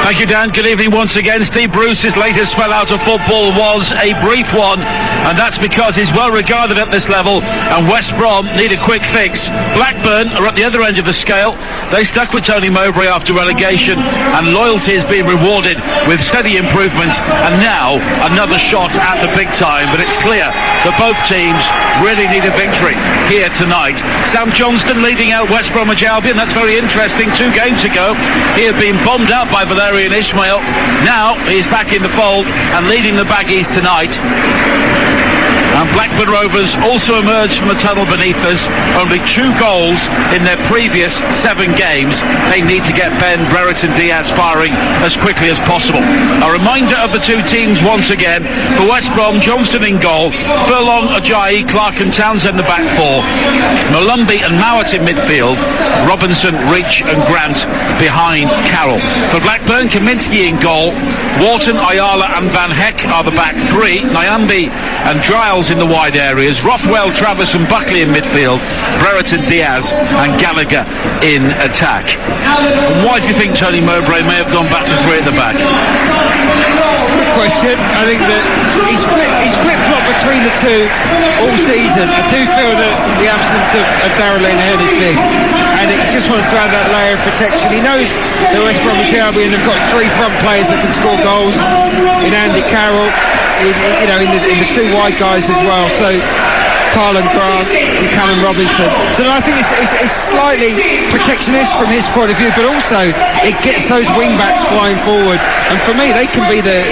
Thank you, Dan. Good evening once again. Steve Bruce's latest spell out of football was a brief one, and that's because he's well regarded at this level, and West Brom need a quick fix. Blackburn are at the other end of the scale. They stuck with Tony Mowbray after relegation, and loyalty is being rewarded with steady improvements, and now another shot at the big time. But it's clear that both teams really need a victory here tonight. Sam Johnston leading out West Bromwich Albion. That's very interesting. 2 games ago, he had been bombed out by Valerian Ismail. Now he's back in the fold and leading the Baggies tonight. And Blackburn Rovers also emerged from the tunnel beneath us. Only 2 goals in their previous 7 games. They need to get Ben, Brereton, Diaz firing as quickly as possible. A reminder of the 2 teams once again. For West Brom, Johnston in goal, Furlong, Ajayi, Clark and Townsend the back 4, Malumbi and Mowat in midfield, Robinson, Reach and Grant behind Carroll. For Blackburn, Kaminsky in goal, Wharton, Ayala and Van Heck are the back 3, Nyambi and Giles in the wide areas, Rothwell, Travis and Buckley in midfield, Brereton, Diaz and Gallagher in attack. Why do you think Tony Mowbray may have gone back to 3 at the back? Good question. I think that he's flip-flopped between the 2 all season. I do feel that the absence of Darrell Linehan is big, and he just wants to add that layer of protection. He knows the West Bromwich Albion have got 3 front players that can score goals in Andy Carroll, in the 2 wide guys as well. So Carlin Grant and Callum Robinson. So I think it's slightly protectionist from his point of view, but also it gets those wing backs flying forward. And for me, they can be the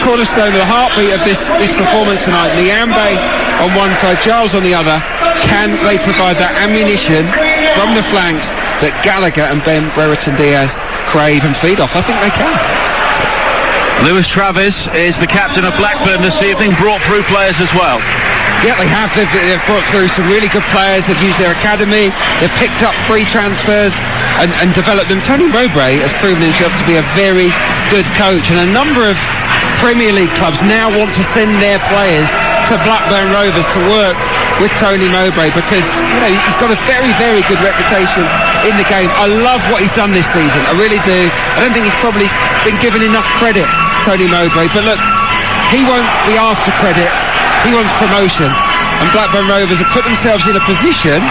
cornerstone of the heartbeat of this performance tonight. Niambe on one side, Giles on the other. Can they provide that ammunition from the flanks that Gallagher and Ben, Brereton, Diaz crave and feed off? I think they can. Lewis Travis is the captain of Blackburn this evening, brought through players as well. Yeah, they have. They've brought through some really good players. They've used their academy. They've picked up free transfers and developed them. Tony Mowbray has proven himself to be a very good coach, and a number of Premier League clubs now want to send their players to Blackburn Rovers to work with Tony Mowbray because he's got a very, very good reputation in the game. I love what he's done this season. I really do. I don't think he's probably been given enough credit, Tony Mowbray. But look, he won't be after credit. He wants promotion, and Blackburn Rovers have put themselves in a position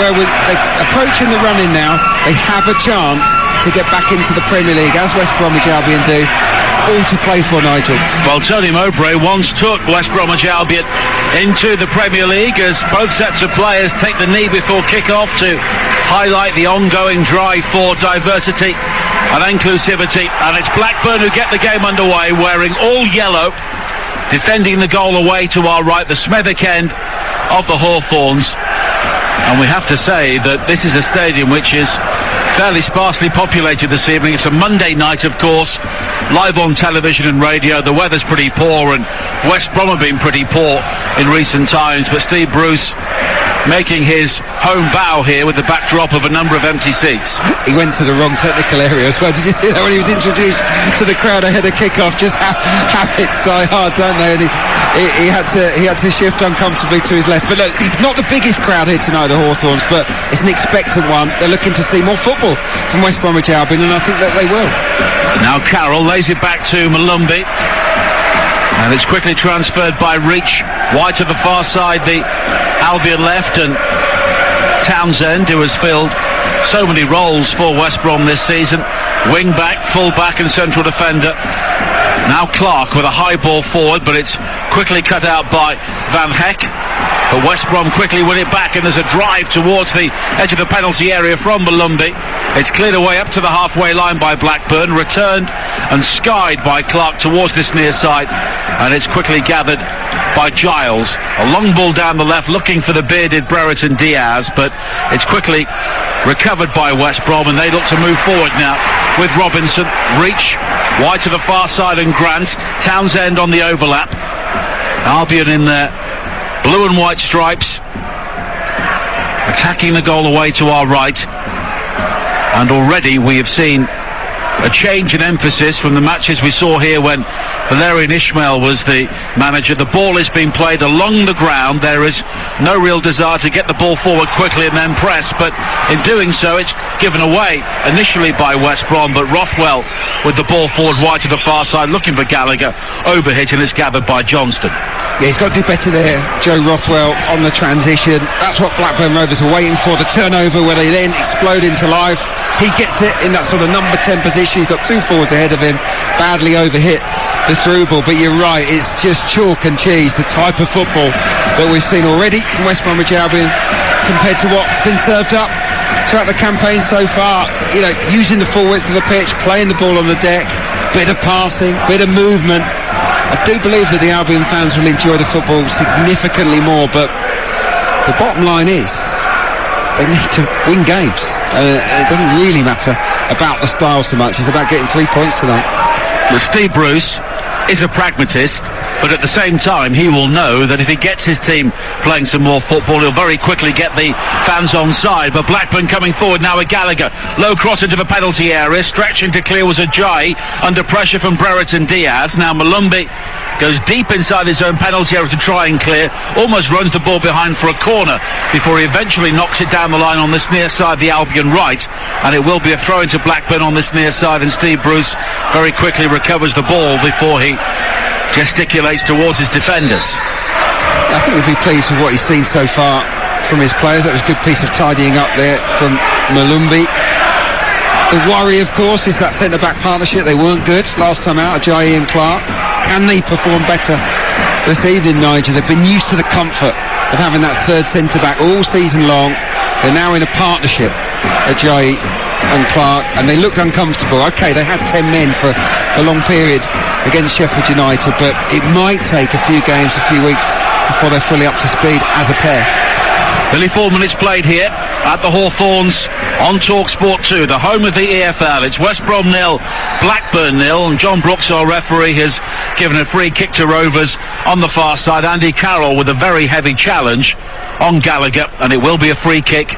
where they're approaching the run-in now. They have a chance to get back into the Premier League, as West Bromwich Albion do. All to play for, Nigel. Well, Tony Mowbray once took West Bromwich Albion into the Premier League as both sets of players take the knee before kick-off to highlight the ongoing drive for diversity and inclusivity. And it's Blackburn who get the game underway wearing all yellow, defending the goal away to our right, the Smethwick end of the Hawthorns. And we have to say that this is a stadium which is fairly sparsely populated this evening. It's a Monday night, of course, live on television and radio. The weather's pretty poor, and West Brom have been pretty poor in recent times, but Steve Bruce making his home bow here with the backdrop of a number of empty seats. He went to the wrong technical area as well. Did you see that when he was introduced to the crowd ahead of kick-off? Just habits die hard, don't they? And he had to shift uncomfortably to his left. But look, it's not the biggest crowd here tonight, the Hawthorns, but it's an expectant one. They're looking to see more football from West Bromwich Albion, and I think that they will. Now Carroll lays it back to Malumbi, and it's quickly transferred by Reach wide to the far side, the Albion left, and Townsend, who has filled so many roles for West Brom this season, wing back, full back and central defender. Now Clark with a high ball forward, but it's quickly cut out by Van Heck. But West Brom quickly win it back, and there's a drive towards the edge of the penalty area from Malumbi. It's cleared away up to the halfway line by Blackburn, returned and skied by Clark towards this near side, and it's quickly gathered by Giles. A long ball down the left looking for the bearded Brereton Diaz, but it's quickly recovered by West Brom, and they look to move forward now with Robinson. Reach wide to the far side and Grant. Townsend on the overlap. Albion in their blue and white stripes, attacking the goal away to our right, and already we have seen a change in emphasis from the matches we saw here when Valerian Ismail was the manager. The ball is being played along the ground. There is no real desire to get the ball forward quickly and then press, but in doing so it's given away initially by West Brom, but Rothwell with the ball forward wide to the far side looking for Gallagher, overhit, and it's gathered by Johnston. Yeah, he's got to do better there, Joe Rothwell, on the transition. That's what Blackburn Rovers are waiting for, the turnover where they then explode into life. He gets it in that sort of number 10 position. He's got two forwards ahead of him, badly overhit the through ball. But you're right, it's just chalk and cheese, the type of football that we've seen already from West Bromwich Albion compared to what's been served up throughout the campaign so far. You know, using the full width of the pitch, playing the ball on the deck, bit of passing, bit of movement. I do believe that the Albion fans will enjoy the football significantly more, but the bottom line is they need to win games. It doesn't really matter about the style so much. It's about getting 3 points tonight. Well, Steve Bruce is a pragmatist, but at the same time he will know that if he gets his team playing some more football, he'll very quickly get the fans on side. But Blackburn coming forward now with Gallagher, low cross into the penalty area, stretching to clear was Ajayi under pressure from Brereton Diaz. Now Malumbi goes deep inside his own penalty area to try and clear, almost runs the ball behind for a corner before he eventually knocks it down the line on this near side, the Albion right, and it will be a throw into Blackburn on this near side, and Steve Bruce very quickly recovers the ball before he gesticulates towards his defenders. I think he'll be pleased with what he's seen so far from his players. That was a good piece of tidying up there from Malumbi. The worry, of course, is that centre-back partnership. They weren't good last time out, Ajayi and Clark. Can they perform better this evening, Nigel? They've been used to the comfort of having that third centre-back all season long. They're now in a partnership, Ajayi and Clark, and they looked uncomfortable. Okay, they had 10 men for a long period against Sheffield United, but it might take a few games, a few weeks before they're fully up to speed as a pair. Nearly 4 minutes played here at the Hawthorns on TalkSport 2, the home of the EFL. It's West Brom 0, Blackburn 0, and John Brooks, our referee, has given a free kick to Rovers on the far side. Andy Carroll with a very heavy challenge on Gallagher, and it will be a free kick.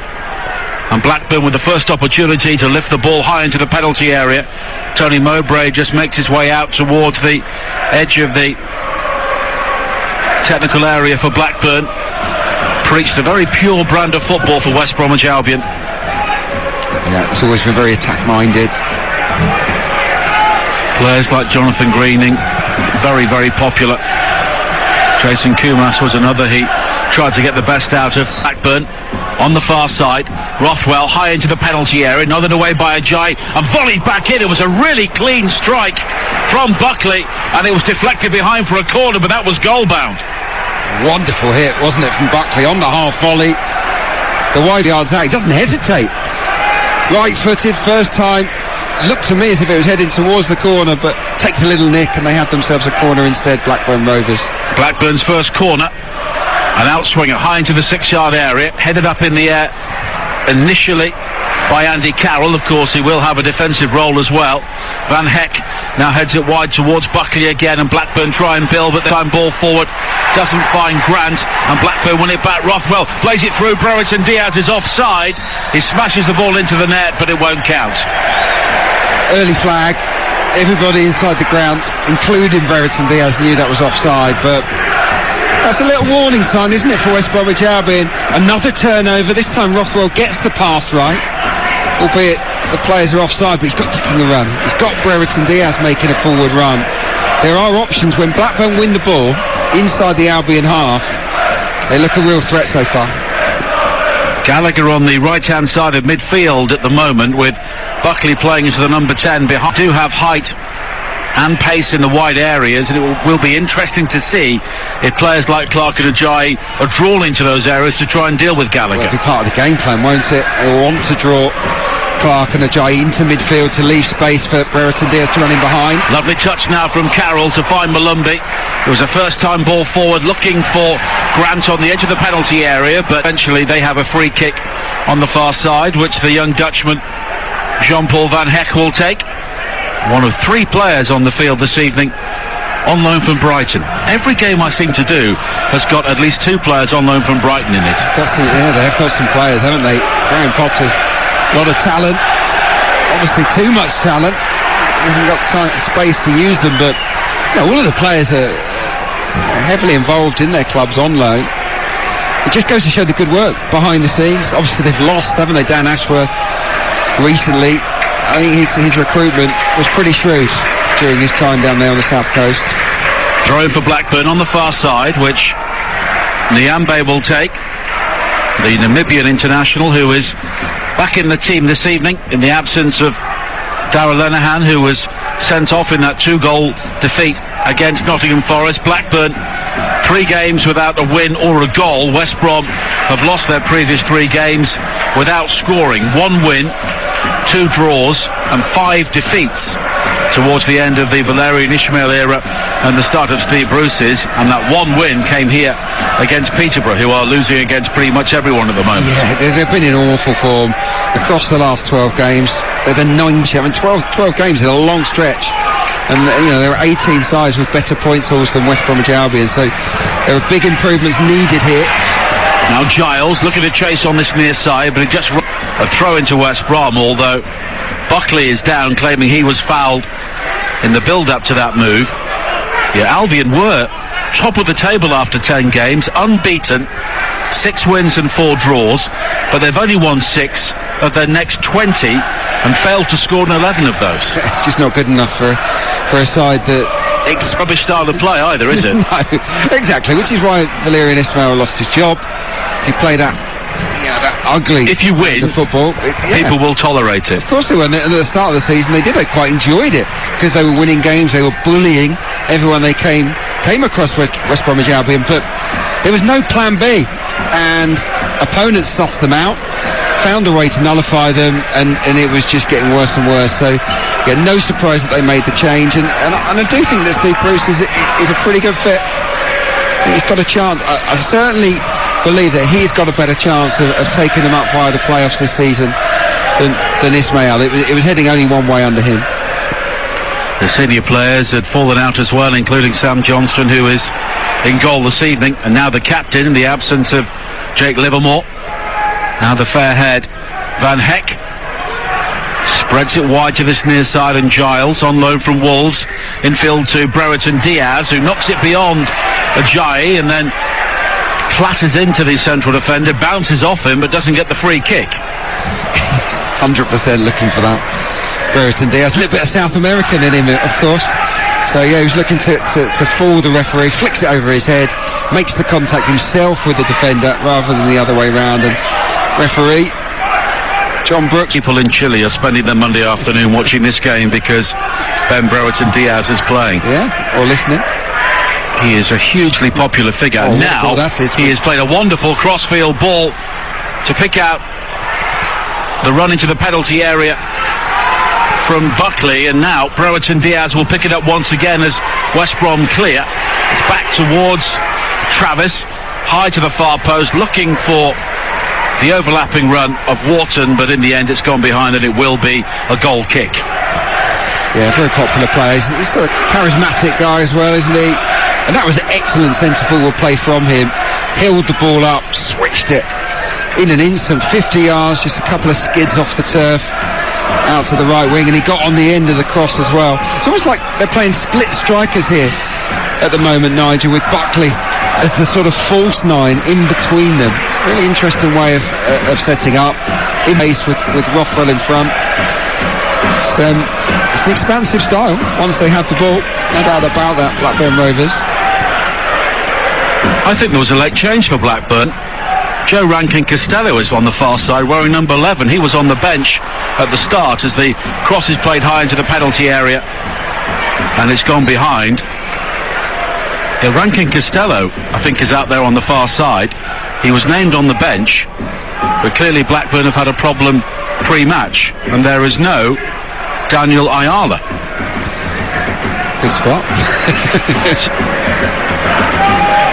And Blackburn with the first opportunity to lift the ball high into the penalty area. Tony Mowbray just makes his way out towards the edge of the technical area for Blackburn. Preached a very pure brand of football for West Bromwich Albion. Yeah, it's always been very attack-minded. Players like Jonathan Greening, very, very popular. Jason Kumas was another he tried to get the best out of. Blackburn on the far side. Rothwell high into the penalty area, nodded away by Ajayi and volleyed back in. It was a really clean strike from Buckley, and it was deflected behind for a corner, but that was goal-bound. Wonderful hit, wasn't it, from Buckley on the half volley. The wide yards out, he doesn't hesitate. Right-footed, first time. Looked to me as if it was heading towards the corner, but takes a little nick, and they have themselves a corner instead, Blackburn Rovers. Blackburn's first corner, an outswinger high into the 6-yard area, headed up in the air initially by Andy Carroll. Of course, he will have a defensive role as well. Van Heck now heads it wide towards Buckley again, and Blackburn try and build, but the time ball forward doesn't find Grant, and Blackburn win it back. Rothwell plays it through. Brereton Diaz is offside. He smashes the ball into the net, but it won't count. Early flag. Everybody inside the ground, including Brereton Diaz, knew that was offside, but that's a little warning sign, isn't it, for West Bromwich Albion? Another turnover. This time Rothwell gets the pass right, albeit the players are offside, but he's got taking a run. He's got Brereton Diaz making a forward run. There are options when Blackburn win the ball inside the Albion half. They look a real threat so far. Gallagher on the right-hand side of midfield at the moment, with Buckley playing into the number 10 behind. Do have height and pace in the wide areas, and it will be interesting to see if players like Clark and Ajayi are drawn into those areas to try and deal with Gallagher. Well, it'll be part of the game plan, won't it? They'll want to draw Clark and Ajayi into midfield to leave space for Brereton Diaz to run in behind. Lovely touch now from Carroll to find Malumbi. It was a first-time ball forward, looking for Grant on the edge of the penalty area, but eventually they have a free kick on the far side, which the young Dutchman Jean-Paul Van Heck will take. One of 3 players on the field this evening on loan from Brighton. Every game I seem to do has got at least 2 players on loan from Brighton in it. They have got some players, haven't they? Graham Potter, a lot of talent, obviously too much talent. hasn't got space to use them, but all of the players are heavily involved in their clubs on loan. It just goes to show the good work behind the scenes. Obviously they've lost, haven't they, Dan Ashworth recently. I think his recruitment was pretty shrewd during his time down there on the south coast. Throwing for Blackburn on the far side, which Nyambe will take, the Namibian international, who is back in the team this evening in the absence of Darragh Lenihan, who was sent off in that 2-goal defeat against Nottingham Forest. Blackburn 3 games without a win or a goal. West Brom have lost their previous 3 games without scoring. 1 win, 2 draws and 5 defeats towards the end of the Valérien Ismaël era and the start of Steve Bruce's, and that 1 win came here against Peterborough, who are losing against pretty much everyone at the moment. Yeah, they've been in awful form across the last 12 games. They're the 9th. I mean, 12 games is a long stretch, and there are 18 sides with better points hauls than West Bromwich Albion, so there are big improvements needed here. Now Giles looking to chase on this near side, but it just a throw into West Brom, although Buckley is down, claiming he was fouled in the build-up to that move. Yeah, Albion were top of the table after 10 games, unbeaten, 6 wins and 4 draws, but they've only won 6 of their next 20 and failed to score in 11 of those. It's just not good enough for a side that... Rubbish style of play either, is it? No, exactly, which is why Valérien Ismaël lost his job. He played that ugly. If you win football, people will tolerate it. Of course they were, and at the start of the season they did. They quite enjoyed it because they were winning games. They were bullying everyone they came across West Bromwich Albion, but there was no plan B, and opponents sussed them out, found a way to nullify them, and it was just getting worse and worse. So no surprise that they made the change, and I do think that Steve Bruce is a pretty good fit. He's got a chance. I certainly believe that he's got a better chance of taking them up via the playoffs this season than Ismaël. It was heading only one way under him. The senior players had fallen out as well, including Sam Johnston, who is in goal this evening, and now the captain in the absence of Jake Livermore. Now the fair-haired Van Heck spreads it wide to this near side, and Giles on loan from Wolves infield to Brereton Diaz, who knocks it beyond Ajayi and then clatters into the central defender, bounces off him but doesn't get the free kick. 100% looking for that. Brereton Diaz, a little bit of South American in him, of course. So he was looking to fool the referee, flicks it over his head, makes the contact himself with the defender rather than the other way round, and referee John Brooks. People in Chile are spending their Monday afternoon watching this game because Ben Brereton Diaz is playing. Yeah, or listening. He is a hugely popular figure. Now he has played a wonderful crossfield ball to pick out the run into the penalty area from Buckley, and now Brereton Diaz will pick it up once again as West Brom clear. It's back towards Travis, high to the far post, looking for the overlapping run of Wharton, but in the end it's gone behind and it will be a goal kick. Yeah, very popular player. He's a charismatic guy as well, isn't he? And that was an excellent centre-forward play from him. Held the ball up, switched it in an instant, 50 yards, just a couple of skids off the turf, out to the right wing, and he got on the end of the cross as well. It's almost like they're playing split strikers here at the moment, Nigel, with Buckley as the sort of false 9 in between them. Really interesting way of setting up, in base with Rothwell in front. It's an expansive style once they have the ball, no doubt about that, Blackburn Rovers. I think there was a late change for Blackburn. Joe Rankin Costello is on the far side wearing number 11. He was on the bench at the start as the cross is played high into the penalty area and it's gone behind. Yeah, Rankin Costello I think is out there on the far side. He was named on the bench, but clearly Blackburn have had a problem pre-match, and there is no Daniel Ayala. Good spot.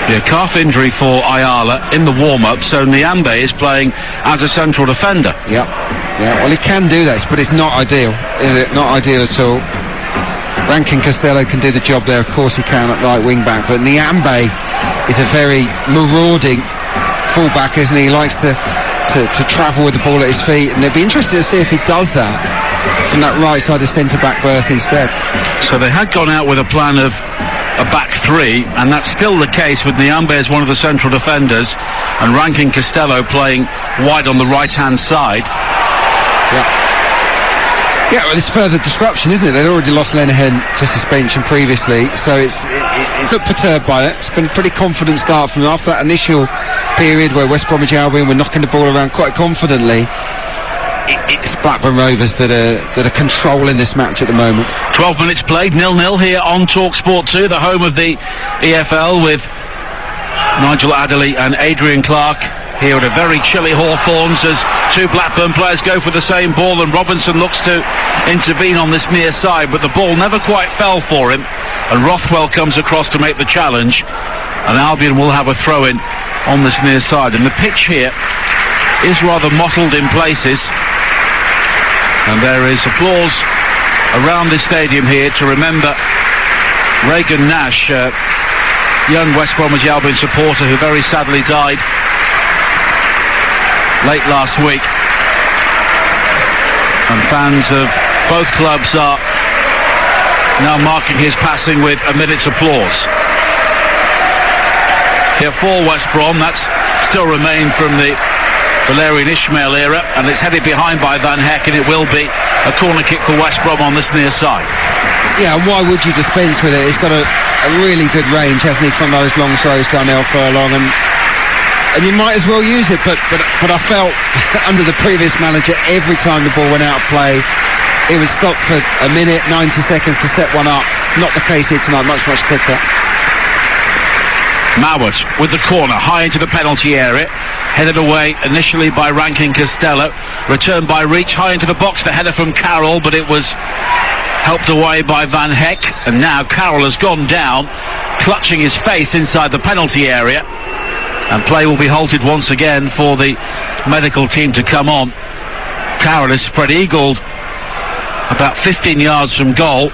Yeah, calf injury for Ayala in the warm-up, so Nyambe is playing as a central defender. Yeah, well he can do that, but it's not ideal, is it? Not ideal at all. Rankin Costello can do the job there, of course he can, at right wing-back, but Nyambe is a very marauding full-back, isn't he? He likes to travel with the ball at his feet, and it'd be interesting to see if he does that from that right side of centre-back berth instead. So they had gone out with a plan of a back three, and that's still the case with Nyambe as one of the central defenders and Rankin Costello playing wide on the right-hand side. Yeah, well, it's further disruption, isn't it? They'd already lost Lenihan to suspension previously, so it's looked perturbed by it. It's been a pretty confident start from after that initial period where West Bromwich Albion were knocking the ball around quite confidently. It's Blackburn Rovers that are controlling this match at the moment. 12 minutes played, 0-0 here on TalkSport 2, the home of the EFL, with Nigel Adderley and Adrian Clark here at a very chilly Hawthorns as two Blackburn players go for the same ball, and Robinson looks to intervene on this near side, but the ball never quite fell for him, and Rothwell comes across to make the challenge, and Albion will have a throw-in on this near side. And the pitch here is rather mottled in places, and there is applause around the stadium here to remember Reagan Nash, young West Bromwich Albion supporter who very sadly died late last week, and fans of both clubs are now marking his passing with a minute's applause. Here for West Brom, that's still remained from the Valerian Ismail era, and it's headed behind by Van Heck, and it will be a corner kick for West Brom on this near side. Yeah, why would you dispense with it? It's got a really good range, hasn't he, from those long throws down El Furlong, and you might as well use it, but I felt under the previous manager, every time the ball went out of play, it would stop for a minute, 90 seconds to set one up. Not the case here tonight, much quicker. Mowat with the corner, high into the penalty area, headed away initially by Rankin Costello, returned by Reach, high into the box, the header from Carroll, but it was helped away by Van Heck, and now Carroll has gone down, clutching his face inside the penalty area. And play will be halted once again for the medical team to come on. Carroll is spread-eagled about 15 yards from goal,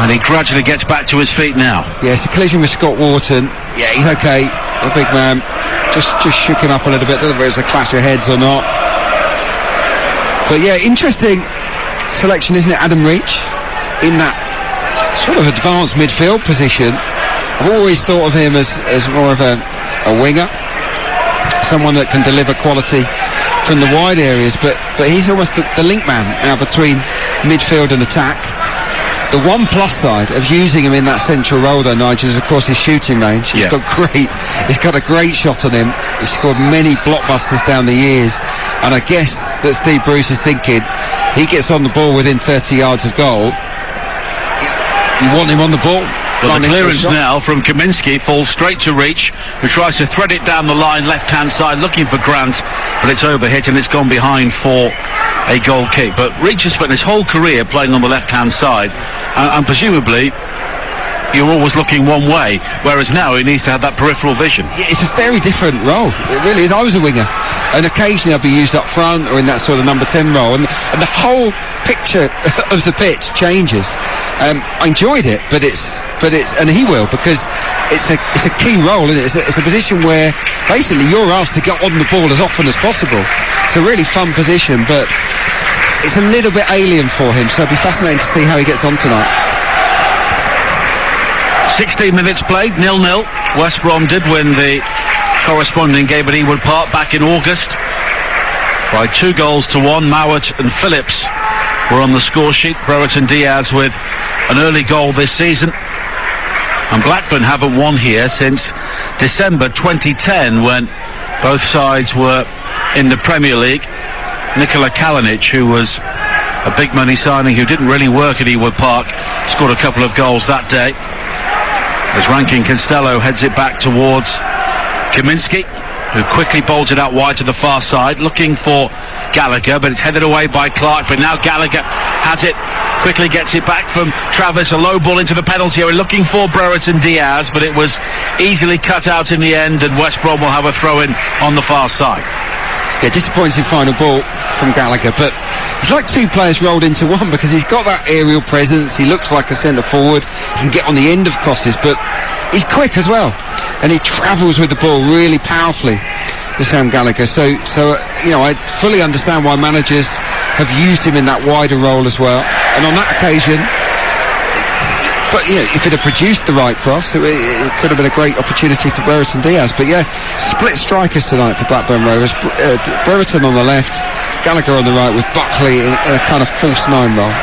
and he gradually gets back to his feet now. Yeah, it's a collision with Scott Wharton. Yeah, he's okay, the big man. Just shook him up a little bit. I don't know if it's a clash of heads or not. But yeah, interesting selection, isn't it, Adam Reach, in that sort of advanced midfield position. I've always thought of him as more of a winger, someone that can deliver quality from the wide areas, but he's almost the link man now between midfield and attack. The one plus side of using him in that central role, though, Nigel, is of course his shooting range. He's got a great shot on him. He's scored many blockbusters down the years, and I guess that Steve Bruce is thinking he gets on the ball within 30 yards of goal. You want him on the ball. Well, the clearance now from Kaminsky falls straight to Reach, who tries to thread it down the line, left-hand side, looking for Grant, but it's overhit and it's gone behind for a goal kick. But Reach has spent his whole career playing on the left-hand side, and presumably you're always looking one way, whereas now he needs to have that peripheral vision. Yeah, it's a very different role. It really is. I was a winger, and occasionally I'll be used up front or in that sort of number 10 role, and the whole picture of the pitch changes. I enjoyed it, but and he will, because it's a key role, isn't it? It's a position where basically you're asked to get on the ball as often as possible. It's a really fun position, but it's a little bit alien for him, so it'll be fascinating to see how he gets on tonight. 16 minutes played, 0-0. West Brom did win the corresponding game at Ewood Park back in August by 2-1. Mowat and Phillips were on the score sheet. Brereton Diaz with an early goal this season. And Blackburn haven't won here since December 2010, when both sides were in the Premier League. Nikola Kalinic, who was a big money signing who didn't really work at Ewood Park, scored a couple of goals that day. As Rankin Costello heads it back towards Kaminsky, who quickly bolts it out wide to the far side, looking for Gallagher, but it's headed away by Clark. But now Gallagher has it, quickly gets it back from Travis, a low ball into the penalty area, looking for Brereton Diaz, but it was easily cut out in the end, and West Brom will have a throw-in on the far side. Yeah, disappointing final ball from Gallagher, but it's like two players rolled into one, because he's got that aerial presence, he looks like a centre forward, he can get on the end of crosses, but he's quick as well, and he travels with the ball really powerfully, this Sam Gallagher. So I fully understand why managers have used him in that wider role as well. And on that occasion, but if it had produced the right cross, it could have been a great opportunity for Brereton Diaz. But split strikers tonight for Blackburn Rovers. Brereton on the left, Gallagher on the right, with Buckley in a kind of false 9 role.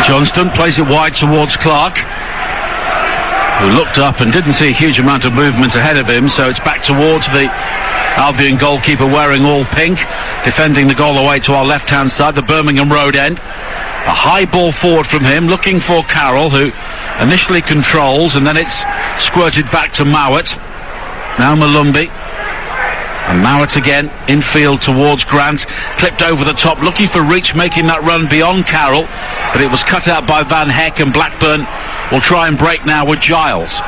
Johnston plays it wide towards Clark, who looked up and didn't see a huge amount of movement ahead of him, so it's back towards the Albion goalkeeper wearing all pink, defending the goal away to our left-hand side, the Birmingham Road end. A high ball forward from him, looking for Carroll, who initially controls, and then it's squirted back to Mowat. Now Malumbi. And Mowat again, infield towards Grant, clipped over the top, looking for Reach, making that run beyond Carroll, but it was cut out by Van Heck, and Blackburn will try and break now with Giles.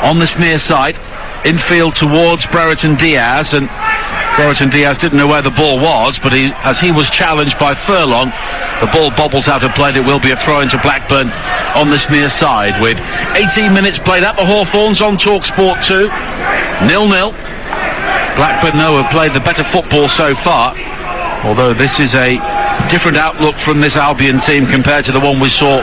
On this near side, infield towards Brereton Diaz, and Brereton Diaz didn't know where the ball was, but as he was challenged by Furlong, the ball bobbles out of play, and it will be a throw into Blackburn on this near side. With 18 minutes played at the Hawthorns on TalkSport 2, 0-0. Blackburn, though, have played the better football so far, although this is a different outlook from this Albion team compared to the one we saw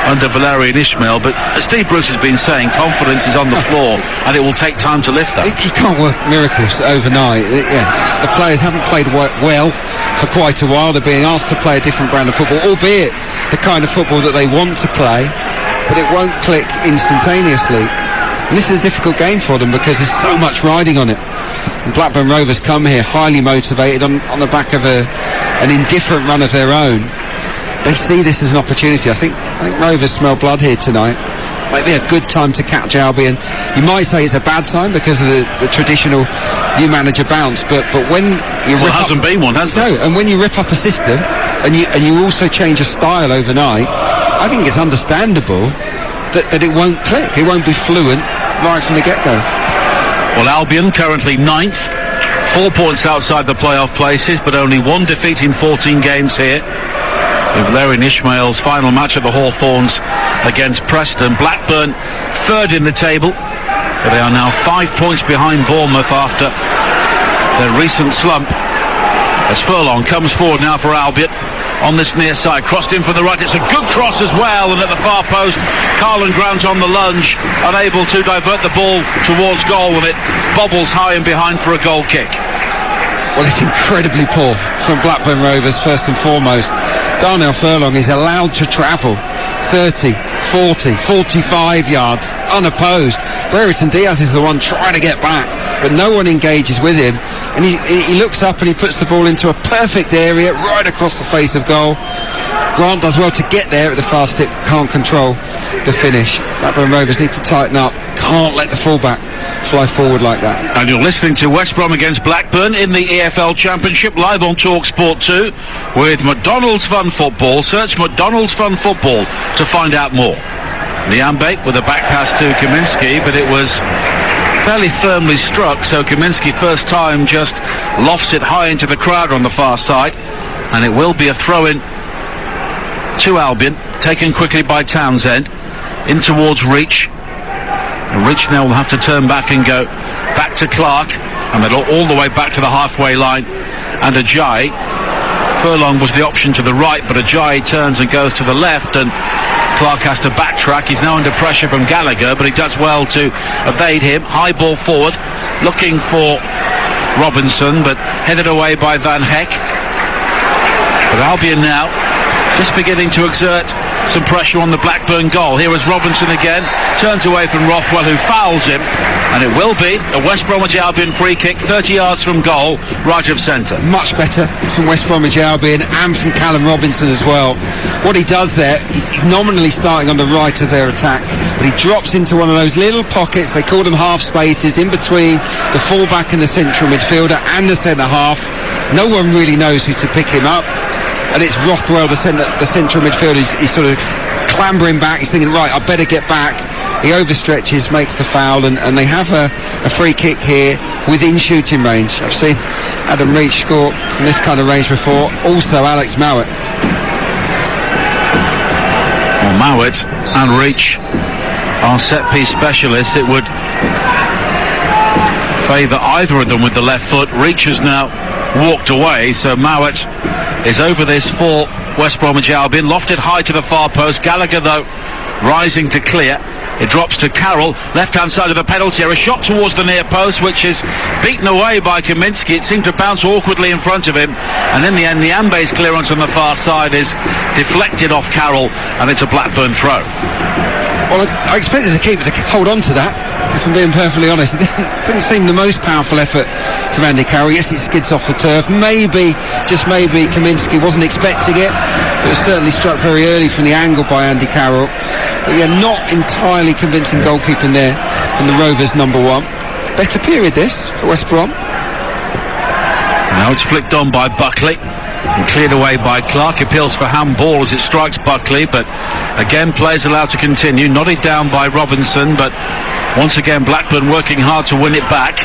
under Valerian Ismail. But as Steve Bruce has been saying, confidence is on the floor, and it will take time to lift that. You can't work miracles overnight. The players haven't played well for quite a while. They're being asked to play a different brand of football, albeit the kind of football that they want to play, but it won't click instantaneously. And this is a difficult game for them because there's so much riding on it. And Blackburn Rovers come here highly motivated on the back of an indifferent run of their own. They see this as an opportunity. I think Rovers smell blood here tonight. Might be a good time to catch Albion. You might say it's a bad time because of the traditional new manager bounce, but when you rip hasn't been one, has there? No, and when you rip up a system and you also change a style overnight, I think it's understandable that it won't click. It won't be fluent right from the get-go. Well, Albion currently 9th, 4 points outside the playoff places, but only 1 defeat in 14 games here. In Valerian Ismail's final match at the Hawthorns against Preston. Blackburn 3rd in the table, but they are now 5 points behind Bournemouth after their recent slump. As Furlong comes forward now for Albion on this near side, crossed in from the right. It's a good cross as well, and at the far post, Carlin Grant on the lunge, unable to divert the ball towards goal, and it bobbles high and behind for a goal kick. Well, it's incredibly poor from Blackburn Rovers, first and foremost. Darnell Furlong is allowed to travel 30, 40, 45 yards unopposed. Brereton Diaz is the one trying to get back, but no one engages with him. And he looks up and he puts the ball into a perfect area right across the face of goal. Grant does well to get there at the fast tip, can't control the finish. Blackburn Rovers need to tighten up, can't let the fullback fly forward like that. And you're listening to West Brom against Blackburn in the EFL Championship, live on TalkSport 2 with McDonald's Fun Football. Search McDonald's Fun Football to find out more. Niambe with a back pass to Kaminski, but it was fairly firmly struck, so Kaminski first time just lofts it high into the crowd on the far side, and it will be a throw-in to Albion, taken quickly by Townsend, in towards Reach. And Reach now will have to turn back and go back to Clark, and then all the way back to the halfway line, and Ajayi. Furlong was the option to the right, but Ajayi turns and goes to the left, and Clark has to backtrack. He's now under pressure from Gallagher, but he does well to evade him. High ball forward, looking for Robinson, but headed away by Van Heck. But Albion now just beginning to exert some pressure on the Blackburn goal. Here is Robinson again, turns away from Rothwell, who fouls him, and it will be a West Bromwich Albion free kick, 30 yards from goal, right of centre. Much better from West Bromwich Albion and from Callum Robinson as well. What he does there, he's nominally starting on the right of their attack, but he drops into one of those little pockets, they call them half spaces, in between the fullback and the central midfielder and the centre half. No one really knows who to pick him up, and it's Rothwell, the central midfielder. He's sort of clambering back. He's thinking, right, I better get back. He overstretches, makes the foul, and they have a free kick here within shooting range. I've seen Adam Reach score from this kind of range before. Also Alex Mowat. Well, Mowat and Reach are set-piece specialists. It would favour either of them with the left foot. Reach has now walked away. So Mowat is over this for West Bromwich Albion. Lofted high to the far post. Gallagher, though, rising to clear. It drops to Carroll, left-hand side of the penalty area. A shot towards the near post, which is beaten away by Kaminski. It seemed to bounce awkwardly in front of him. And in the end, the Ambe's clearance on the far side is deflected off Carroll, and it's a Blackburn throw. Well, I expected the keeper to hold on to that, if I'm being perfectly honest. It didn't seem the most powerful effort from Andy Carroll. Yes, it skids off the turf. Maybe, just maybe, Kaminski wasn't expecting it. It was certainly struck very early from the angle by Andy Carroll. But yeah, not entirely convincing goalkeeping there from the Rovers, number one. Better period this for West Brom. Now it's flicked on by Buckley and cleared away by Clark. Appeals for handball as it strikes Buckley, but again players allowed to continue. Nodded down by Robinson, but once again Blackburn working hard to win it back.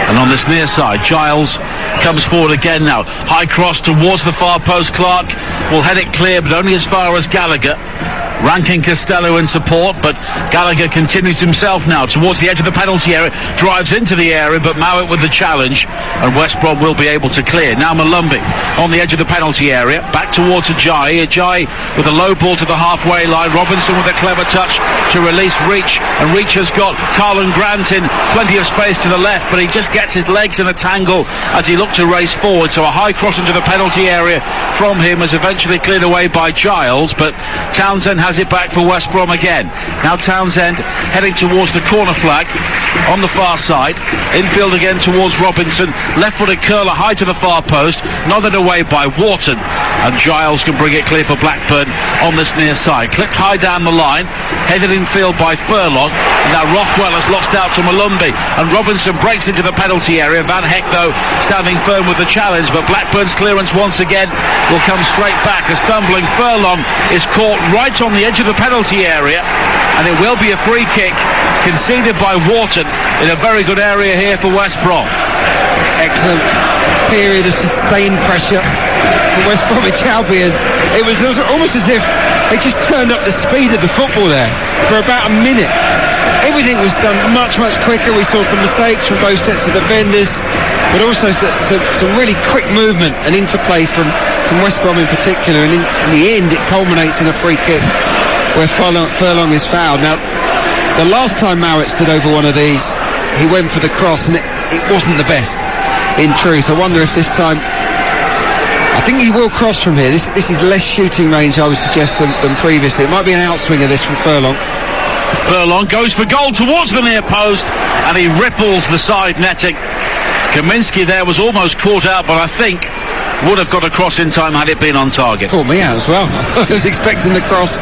And on this near side, Giles comes forward again now. High cross towards the far post. Clark will head it clear, but only as far as Gallagher. Ranking Costello in support, but Gallagher continues himself now towards the edge of the penalty area, drives into the area, but Mowat with the challenge, and West Brom will be able to clear. Now Malumbi on the edge of the penalty area, back towards Ajayi with a low ball to the halfway line. Robinson with a clever touch to release Reach, and Reach has got Carlin Grant in plenty of space to the left, but he just gets his legs in a tangle as he looked to race forward. So a high cross into the penalty area from him is eventually cleared away by Giles, but Townsend has it back for West Brom again. Now Townsend heading towards the corner flag on the far side. Infield again towards Robinson. Left-footed curler high to the far post. Nodded away by Wharton. And Giles can bring it clear for Blackburn on this near side. Clipped high down the line. Headed infield by Furlong. And now Rothwell has lost out to Malumbi. And Robinson breaks into the penalty area. Van Heck, though, standing firm with the challenge. But Blackburn's clearance once again will come straight back. A stumbling Furlong is caught right on the edge of the penalty area, and it will be a free kick conceded by Wharton in a very good area here for West Brom. Excellent period of sustained pressure for West Bromwich Albion. It was almost as if they just turned up the speed of the football there for about a minute. Everything was done much quicker. We saw some mistakes from both sets of defenders, but also some really quick movement and interplay from West Brom in particular, and in the end it culminates in a free kick where Furlong is fouled. Now, the last time Mowat stood over one of these, he went for the cross, and it wasn't the best, in truth. I wonder if this time, I think he will cross from here. This is less shooting range, I would suggest, than previously. It might be an outswinger, this, from Furlong. Furlong goes for goal towards the near post, and he ripples the side netting. Kaminski there was almost caught out, but I think would have got across in time had it been on target. Caught me out as well. I was expecting the cross,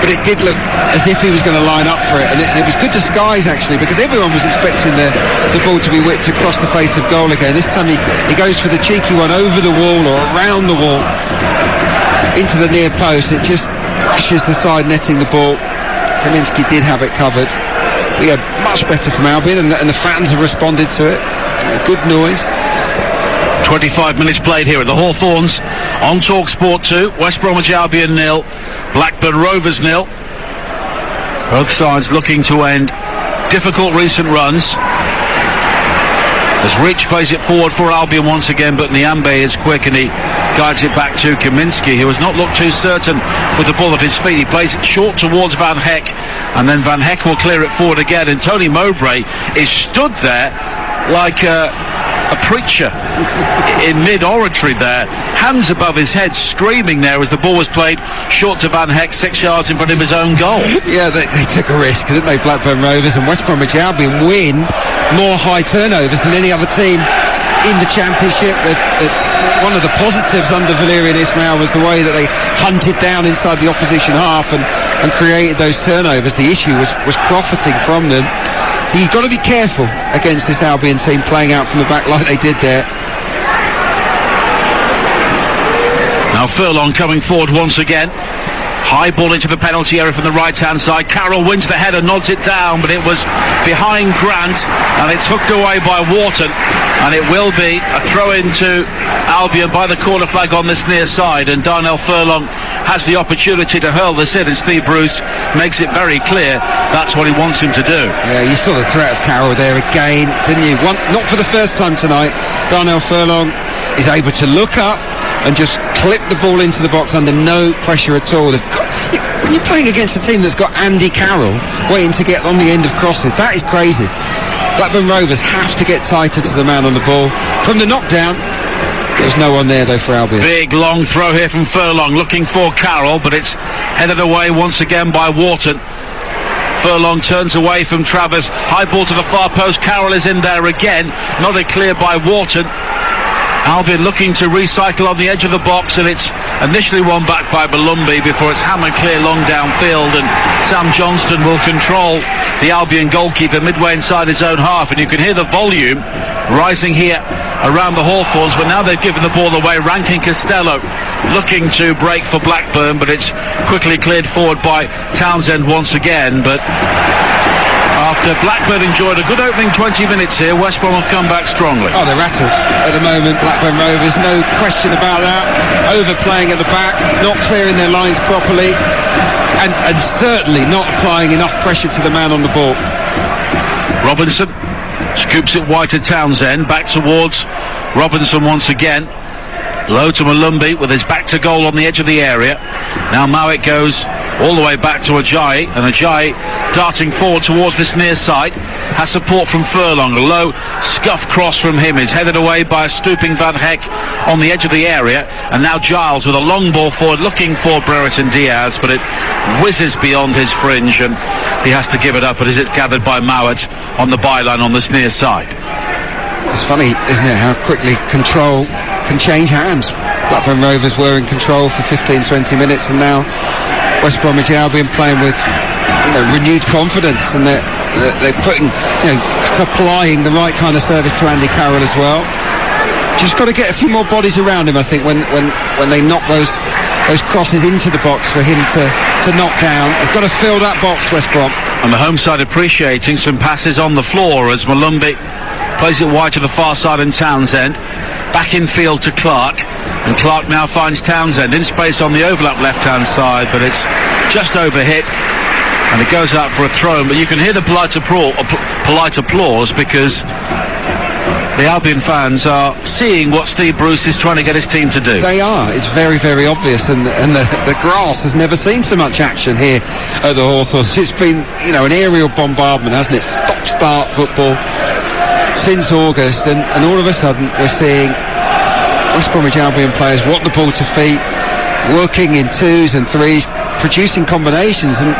but it did look as if he was going to line up for it, and it was good disguise actually, because everyone was expecting the ball to be whipped across the face of goal again. This time he goes for the cheeky one over the wall or around the wall into the near post. It just brushes the side netting the ball. Kaminski did have it covered. We had much better from Albion, and the fans have responded to it. Good noise. 25 minutes played here at the Hawthorns on TalkSport 2. West Bromwich Albion 0, Blackburn Rovers 0. Both sides looking to end difficult recent runs. As Rich plays it forward for Albion once again, but Niambe is quick and he guides it back to Kaminski, who has not looked too certain with the ball at his feet. He plays it short towards Van Heck, and then Van Heck will clear it forward again, and Tony Mowbray is stood there like a preacher in mid-oratory there, hands above his head, screaming there as the ball was played short to Van Heck, 6 yards in front of his own goal. Yeah, they took a risk, didn't they, Blackburn Rovers? And West Bromwich Albion win more high turnovers than any other team in the Championship. One of the positives under Valerian Ismail was the way that they hunted down inside the opposition half and created those turnovers. The issue was profiting from them. So you've got to be careful against this Albion team playing out from the back like they did there. Now Furlong coming forward once again. High ball into the penalty area from the right-hand side. Carroll wins the header, nods it down, but it was behind Grant, and it's hooked away by Wharton, and it will be a throw-in to Albion by the corner flag on this near side, and Darnell Furlong has the opportunity to hurl this in, and Steve Bruce makes it very clear that's what he wants him to do. Yeah, you saw the threat of Carroll there again, didn't you? Not for the first time tonight. Darnell Furlong is able to look up and just clip the ball into the box under no pressure at all. When you're playing against a team that's got Andy Carroll waiting to get on the end of crosses, that is crazy. Blackburn Rovers have to get tighter to the man on the ball. From the knockdown, there's no one there though for Albion. Big long throw here from Furlong, looking for Carroll, but it's headed away once again by Wharton. Furlong turns away from Travers. High ball to the far post. Carroll is in there again. Nodded clear by Wharton. Albion looking to recycle on the edge of the box, and it's initially won back by Malumbi before it's hammered clear long downfield, and Sam Johnston will control the Albion goalkeeper midway inside his own half, and you can hear the volume rising here around the Hawthorns, but now they've given the ball away. Rankin Costello looking to break for Blackburn, but it's quickly cleared forward by Townsend once again. But after Blackburn enjoyed a good opening 20 minutes here, West Brom have come back strongly. Oh, they're rattled at the moment, Blackburn Rovers, no question about that. Overplaying at the back, not clearing their lines properly, and certainly not applying enough pressure to the man on the ball. Robinson scoops it wide to Townsend, back towards Robinson once again. Low to Malumbi with his back to goal on the edge of the area. Now Mowat goes all the way back to Ajayi, and Ajayi darting forward towards this near side, has support from Furlong. A low scuff cross from him is headed away by a stooping Van Heck on the edge of the area, and now Giles with a long ball forward looking for Brereton Diaz, but it whizzes beyond his fringe and he has to give it up as it's gathered by Mowat on the byline on this near side. It's funny, isn't it, how quickly control can change hands. Blackburn Rovers were in control for 15-20 minutes, and now West Bromwich Albion playing with renewed confidence, and they're putting, supplying the right kind of service to Andy Carroll as well. Just got to get a few more bodies around him, I think, when they knock those crosses into the box for him to knock down. They've got to fill that box, West Brom. And the home side appreciating some passes on the floor as Malumbi plays it wide to the far side, and Townsend back in field to Clark, and Clark now finds Townsend in space on the overlap left hand side, but it's just over hit and it goes out for a throw. But you can hear the polite applause because the Albion fans are seeing what Steve Bruce is trying to get his team to do. They are. It's very, very obvious, and the grass has never seen so much action here at the Hawthorns. It's been, an aerial bombardment, hasn't it? Stop-start football since August, and all of a sudden we're seeing West Bromwich Albion players want the ball to feet, working in twos and threes, producing combinations, and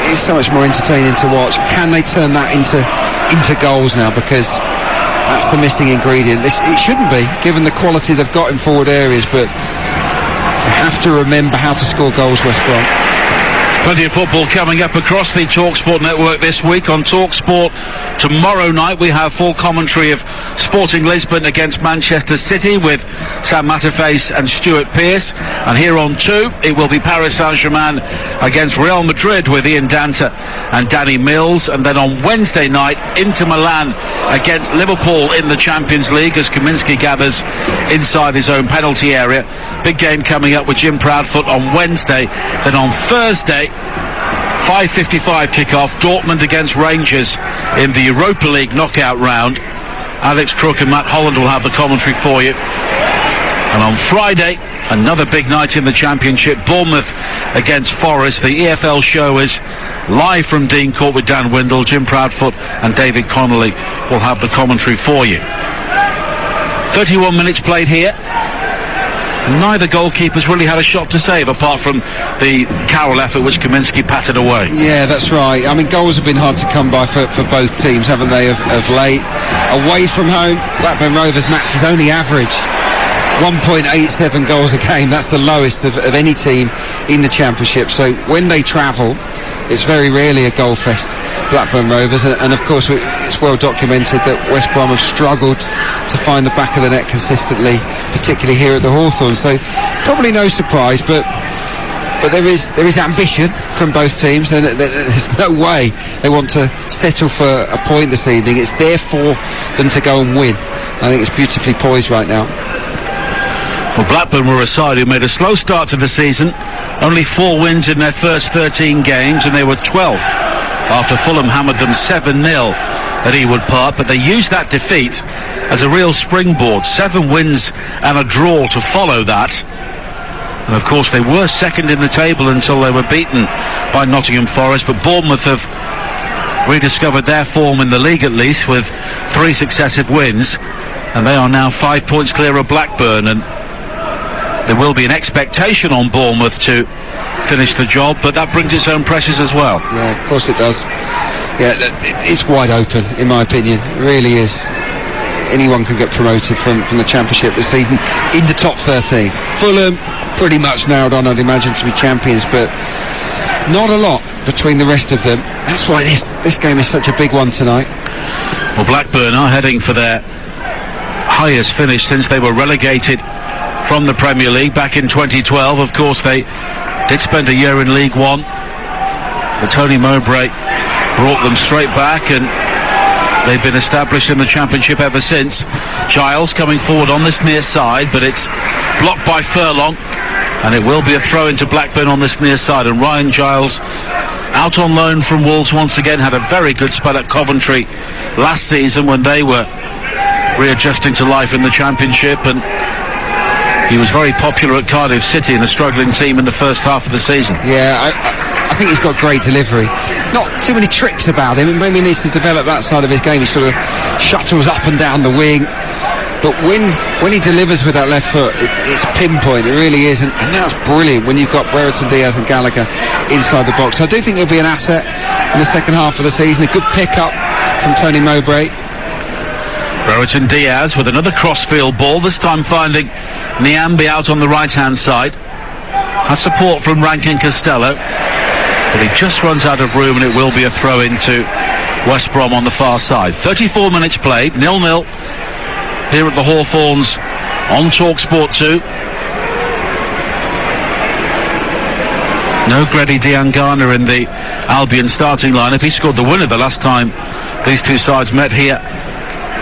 it's so much more entertaining to watch. Can they turn that into goals now? Because that's the missing ingredient. It shouldn't be, given the quality they've got in forward areas, but they have to remember how to score goals, West Brom. Plenty of football coming up across the TalkSport network this week. On TalkSport tomorrow night we have full commentary of Sporting Lisbon against Manchester City with Sam Matterface and Stuart Pearce, and here on 2 it will be Paris Saint-Germain against Real Madrid with Ian Danta and Danny Mills, and then on Wednesday night Inter Milan against Liverpool in the Champions League as Kaminski gathers inside his own penalty area. Big game coming up with Jim Proudfoot on Wednesday. Then on Thursday, 5:55 kickoff, Dortmund against Rangers in the Europa League knockout round. Alex Crook and Matt Holland will have the commentary for you. And on Friday, another big night in the Championship, Bournemouth against Forest. The EFL show is live from Dean Court with Dan Windle. Jim Proudfoot and David Connolly will have the commentary for you. 31 minutes played here. Neither goalkeepers really had a shot to save apart from the Carroll effort which Kaminski patted away. Yeah, that's right. I mean, goals have been hard to come by for both teams, haven't they, of late. Away from home, Blackburn Rovers matches only average 1.87 goals a game. That's the lowest of any team in the Championship. So when they travel, it's very rarely a goal fest, Blackburn Rovers, and of course it's well documented that West Brom have struggled to find the back of the net consistently, particularly here at the Hawthorns. So probably no surprise, but but there is ambition from both teams, and there's no way they want to settle for a point this evening. It's there for them to go and win. I think it's beautifully poised right now. Well, Blackburn were a side who made a slow start to the season, only 4 wins in their first 13 games, and they were 12th after Fulham hammered them 7-0 at Ewood Park, but they used that defeat as a real springboard. 7 wins and a draw to follow that. And of course they were second in the table until they were beaten by Nottingham Forest, but Bournemouth have rediscovered their form in the league at least with 3 successive wins, and they are now 5 points clear of Blackburn, and there will be an expectation on Bournemouth to finish the job, but that brings its own pressures as well. Yeah, of course it does. Yeah, it's wide open in my opinion. It really is. Anyone can get promoted from the Championship this season in the top 13. Fulham pretty much nailed on, I'd imagine, to be champions, but not a lot between the rest of them. That's why this game is such a big one tonight. Well, Blackburn are heading for their highest finish since they were relegated from the Premier League back in 2012. Of course, they did spend a year in League One, but Tony Mowbray brought them straight back, and they've been established in the Championship ever since. Giles coming forward on this near side, but it's blocked by Furlong, and it will be a throw into Blackburn on this near side. And Ryan Giles, out on loan from Wolves once again, had a very good spell at Coventry last season when they were readjusting to life in the Championship, and he was very popular at Cardiff City in a struggling team in the first half of the season. Yeah, I think he's got great delivery. Not too many tricks about him, and maybe he needs to develop that side of his game. He sort of shuttles up and down the wing, but when he delivers with that left foot, it's pinpoint. It really is, and that's brilliant when you've got Brereton, Diaz and Gallagher inside the box. So I do think he'll be an asset in the second half of the season. A good pick-up from Tony Mowbray. Brereton Diaz with another crossfield ball, this time finding Niambi out on the right-hand side. Has support from Rankin Costello, but he just runs out of room, and it will be a throw into West Brom on the far side. 34 minutes played, 0-0 here at the Hawthorns on TalkSport 2. No Grady Diangana in the Albion starting lineup. He scored the winner the last time these two sides met here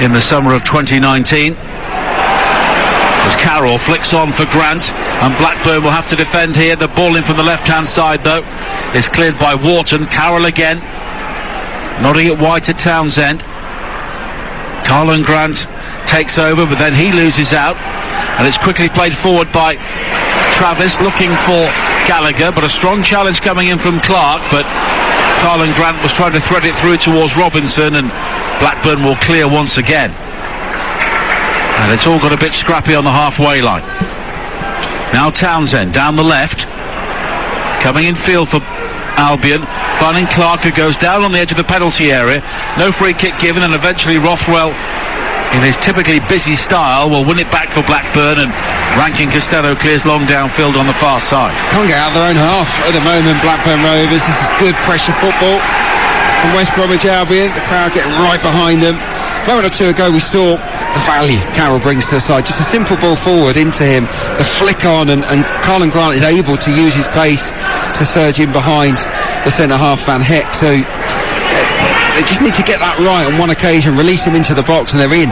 in the summer of 2019. As Carroll flicks on for Grant, and Blackburn will have to defend here. The ball in from the left-hand side, though, is cleared by Wharton. Carroll again, nodding it wide to Townsend. Carlon Grant takes over, but then he loses out, and it's quickly played forward by Travis, looking for Gallagher, but a strong challenge coming in from Clark, but Carlon Grant was trying to thread it through towards Robinson, and Blackburn will clear once again. And it's all got a bit scrappy on the halfway line. Now Townsend down the left, coming in field for Albion, finding Clark, who goes down on the edge of the penalty area. No free kick given, and eventually Rothwell, in his typically busy style, will win it back for Blackburn, and Rankin Costello clears long downfield on the far side. Can't get out of their own half at the moment, Blackburn Rovers. This is good pressure football from West Bromwich Albion. The crowd getting right behind them. A moment or two ago we saw the value Carroll brings to the side. Just a simple ball forward into him, the flick on, and Carlon Grant is able to use his pace to surge in behind the centre-half Van Heck. So they just need to get that right on one occasion, release him into the box, and they're in.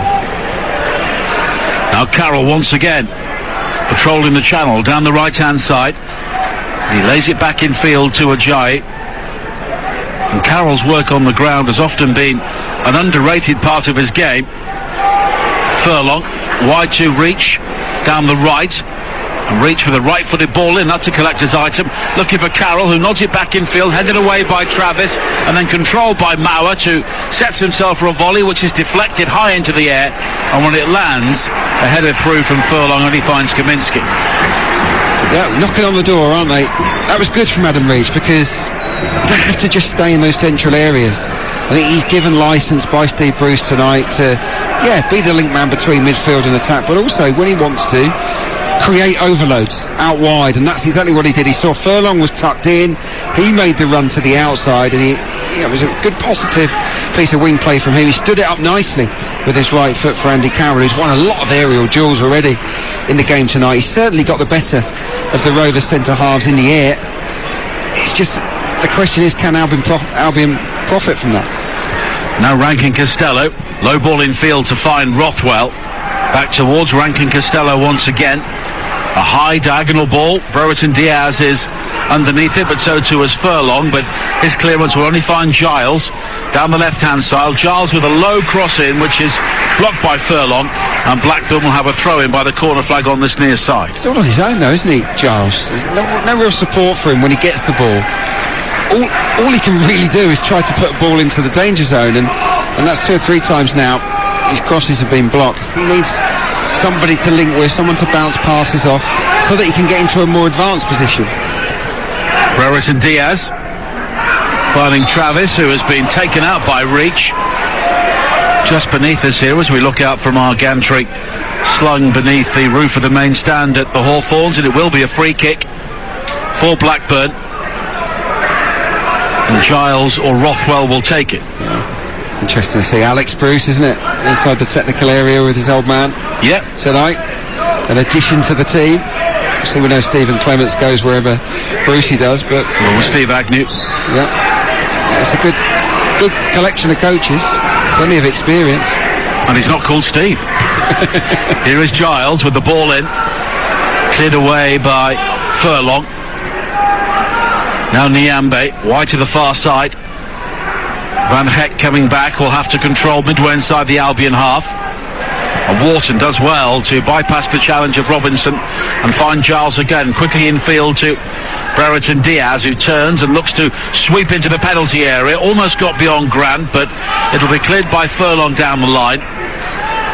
Now Carroll once again patrolling the channel down the right-hand side. He lays it back in field to Ajayi. And Carroll's work on the ground has often been an underrated part of his game. Furlong, wide to Reach, down the right, and Reach with a right-footed ball in. That's a collector's item. Looking for Carroll, who nods it back in field, headed away by Travis, and then controlled by Mauer, who sets himself for a volley, which is deflected high into the air, and when it lands, a header through from Furlong, and he finds Kaminski. Yeah, knocking on the door, aren't they? That was good from Adam Reach, because they have to just stay in those central areas. I think he's given licence by Steve Bruce tonight to, be the link man between midfield and attack, but also, when he wants to, create overloads out wide, and that's exactly what he did. He saw Furlong was tucked in, he made the run to the outside, and it was a good positive piece of wing play from him. He stood it up nicely with his right foot for Andy Carroll, who's won a lot of aerial duels already in the game tonight. He's certainly got the better of the Rovers centre halves in the air. the question is, can Albion profit from that? Now Rankin Costello, low ball in field to find Rothwell. Back towards Rankin Costello once again. A high diagonal ball. Brereton Diaz is underneath it, but so too is Furlong. But his clearance will only find Giles down the left-hand side. Giles with a low cross in, which is blocked by Furlong, and Blackburn will have a throw in by the corner flag on this near side. He's all on his own though, isn't he, Giles? There's no real support for him when he gets the ball. All he can really do is try to put a ball into the danger zone, and that's 2 or 3 times now his crosses have been blocked. He needs somebody to link with, someone to bounce passes off, so that he can get into a more advanced position. Brereton Diaz finding Travis, who has been taken out by Reach. Just beneath us here as we look out from our gantry, slung beneath the roof of the main stand at the Hawthorns, and it will be a free kick for Blackburn. And Giles or Rothwell will take it. Yeah. Interesting to see Alex Bruce, isn't it? Inside the technical area with his old man. Yep. Tonight. An addition to the team. Obviously we know Stephen Clements goes wherever Brucey does, but... Well, with Steve Agnew. Yeah. It's a good collection of coaches. Plenty of experience. And he's not called Steve. Here is Giles with the ball in. Cleared away by Furlong. Now Niambe, wide to the far side. Van Heck coming back, will have to control midway inside the Albion half. And Wharton does well to bypass the challenge of Robinson and find Giles again. Quickly infield to Brereton Diaz, who turns and looks to sweep into the penalty area. Almost got beyond Grant, but it'll be cleared by Furlong down the line.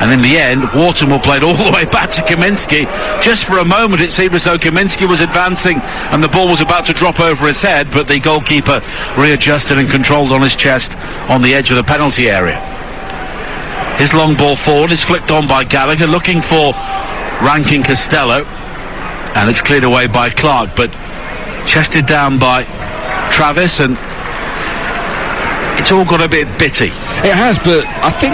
And in the end, Wharton will play it all the way back to Kaminski. Just for a moment it seemed as though Kaminski was advancing and the ball was about to drop over his head, but the goalkeeper readjusted and controlled on his chest on the edge of the penalty area. His long ball forward is flicked on by Gallagher, looking for Rankin Costello, and it's cleared away by Clark, but chested down by Travis, and it's all got a bit bitty. It has, but I think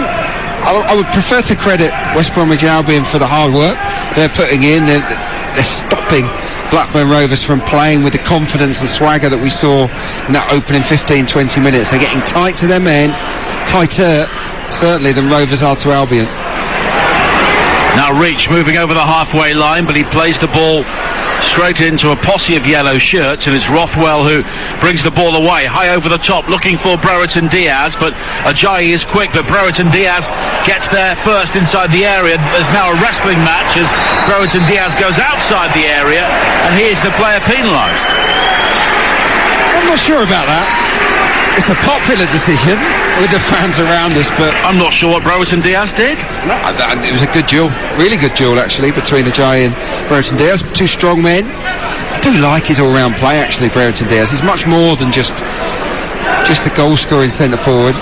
I would prefer to credit West Bromwich Albion for the hard work they're putting in. They're stopping Blackburn Rovers from playing with the confidence and swagger that we saw in that opening 15-20 minutes. They're getting tight to their men, tighter certainly than Rovers are to Albion. Now Reach moving over the halfway line, but he plays the ball straight into a posse of yellow shirts, and it's Rothwell who brings the ball away, high over the top, looking for Brereton Diaz, but Ajayi is quick, but Brereton Diaz gets there first inside the area. There's now a wrestling match as Brereton Diaz goes outside the area, and here's the player penalised. I'm not sure about that. It's a popular decision with the fans around us, but I'm not sure what Brereton Diaz did. No, it was a good duel, really good duel actually, between Ajayi and Brereton Diaz. 2 strong men. I do like his all-round play actually, Brereton Diaz. He's much more than just a goal-scoring centre forward.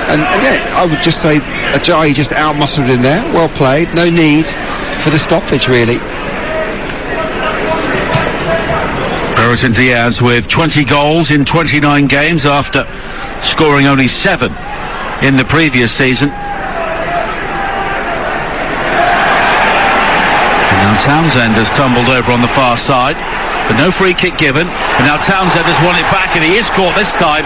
And yeah, I would just say Ajayi just out-muscled him there. Well played. No need for the stoppage really. Brereton Diaz with 20 goals in 29 games after scoring only 7 in the previous season. And now Townsend has tumbled over on the far side, but no free kick given. And now Townsend has won it back, and he is caught this time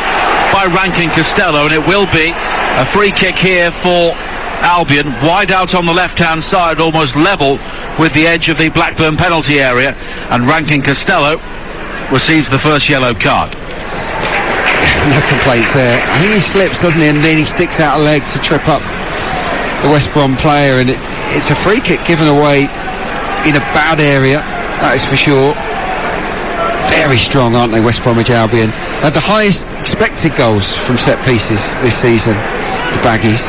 by Rankin Costello, and it will be a free kick here for Albion, wide out on the left-hand side, almost level with the edge of the Blackburn penalty area, and Rankin Costello receives the first yellow card. No complaints there. I think he slips, doesn't he, and then he sticks out a leg to trip up the West Brom player, and it's a free kick given away in a bad area, that is for sure. Very strong, aren't they, West Bromwich Albion? They had the highest expected goals from set pieces this season, the Baggies.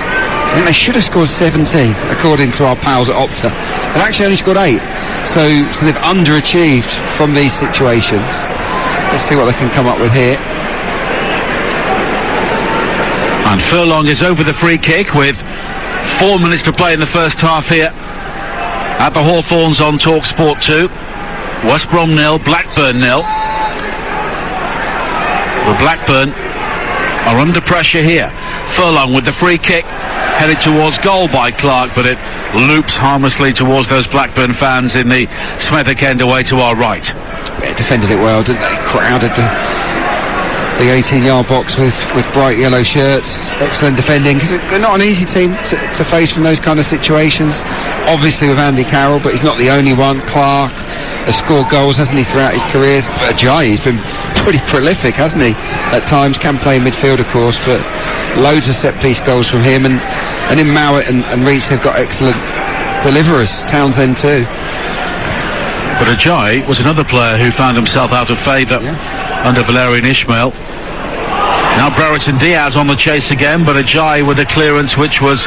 I think they should have scored 17 according to our pals at Opta. They've actually only scored 8, so they've underachieved from these situations. Let's see what they can come up with here. And Furlong is over the free kick with 4 minutes to play in the first half here at the Hawthorns on TalkSport 2. West Brom 0, Blackburn 0. Well, Blackburn are under pressure here. Furlong with the free kick, headed towards goal by Clark, but it loops harmlessly towards those Blackburn fans in the Smethwick end away to our right. They defended it well, didn't they? Crowded the 18-yard box with bright yellow shirts. Excellent defending, because they're not an easy team to face from those kind of situations. Obviously with Andy Carroll, but he's not the only one. Clark has scored goals, hasn't he, throughout his career? But Ajayi, he's been pretty prolific, hasn't he? At times, can play midfield, of course, but loads of set-piece goals from him. And in Mowat and Reach, they've got excellent deliverers. Townsend too. But Ajayi was another player who found himself out of favour under Valerian Ismail. Now Brereton Diaz on the chase again, but Ajayi with a clearance which was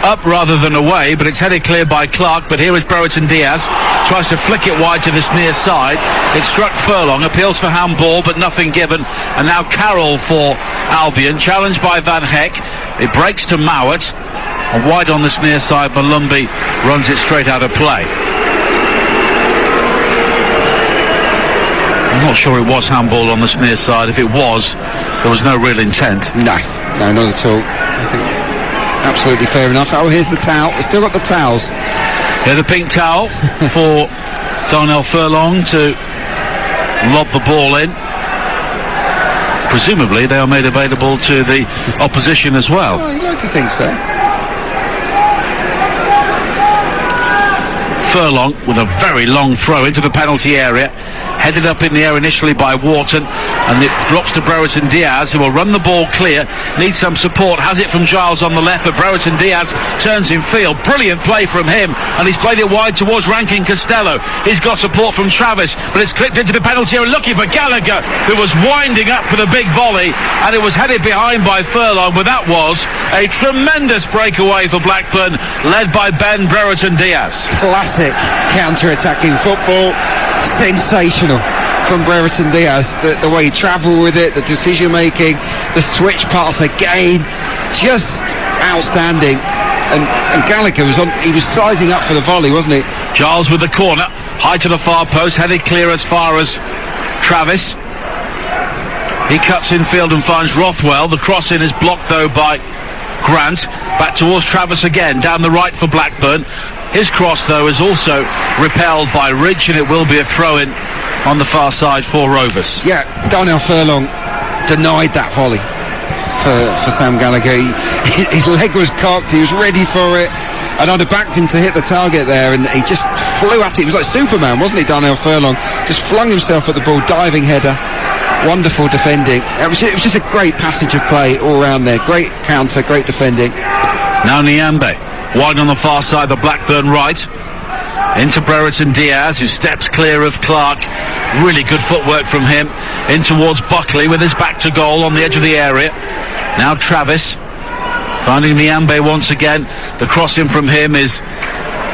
up rather than away, but it's headed clear by Clark. But here is Brereton Diaz, tries to flick it wide to this near side. It struck Furlong, appeals for handball, but nothing given. And now Carroll for Albion, challenged by Van Heck. It breaks to Mowat, and wide on this near side, Malumbi runs it straight out of play. I'm not sure it was handball on this near side. If it was, there was no real intent. No, not at all. I think absolutely fair enough. Oh, here's the towel. We've still got the towels. Yeah, the pink towel for Darnell Furlong to lob the ball in. Presumably they are made available to the opposition as well. Oh, you'd like to think so. Furlong with a very long throw into the penalty area, headed up in the air initially by Wharton, and it drops to Brereton Diaz, who will run the ball clear, needs some support, has it from Giles on the left, but Brereton Diaz turns in field. Brilliant play from him, and he's played it wide towards Rankin Costello. He's got support from Travis, but it's clipped into the penalty area, looking for Gallagher, who was winding up for the big volley, and it was headed behind by Furlong, but that was a tremendous breakaway for Blackburn, led by Ben Brereton Diaz. Classic counter-attacking football. Sensational from Brereton Diaz, the way he travelled with it, the decision making, the switch pass again, just outstanding. And Gallagher was sizing up for the volley, wasn't he? Giles with the corner, high to the far post, headed clear as far as Travis. He cuts in field and finds Rothwell. The cross in is blocked though by Grant. Back towards Travis again, down the right for Blackburn. His cross, though, is also repelled by Ridge, and it will be a throw-in on the far side for Rovers. Yeah, Darnell Furlong denied that volley for Sam Gallagher. His leg was cocked, he was ready for it, and I'd have backed him to hit the target there, and he just flew at it. He was like Superman, wasn't he, Darnell Furlong? Just flung himself at the ball, diving header. Wonderful defending. It was just a great passage of play all round there. Great counter, great defending. Now Nyambe. Wide on the far side, the Blackburn right. Into Brereton Diaz, who steps clear of Clark. Really good footwork from him. In towards Buckley with his back to goal on the edge of the area. Now Travis. Finding Nyambe once again. The cross in from him is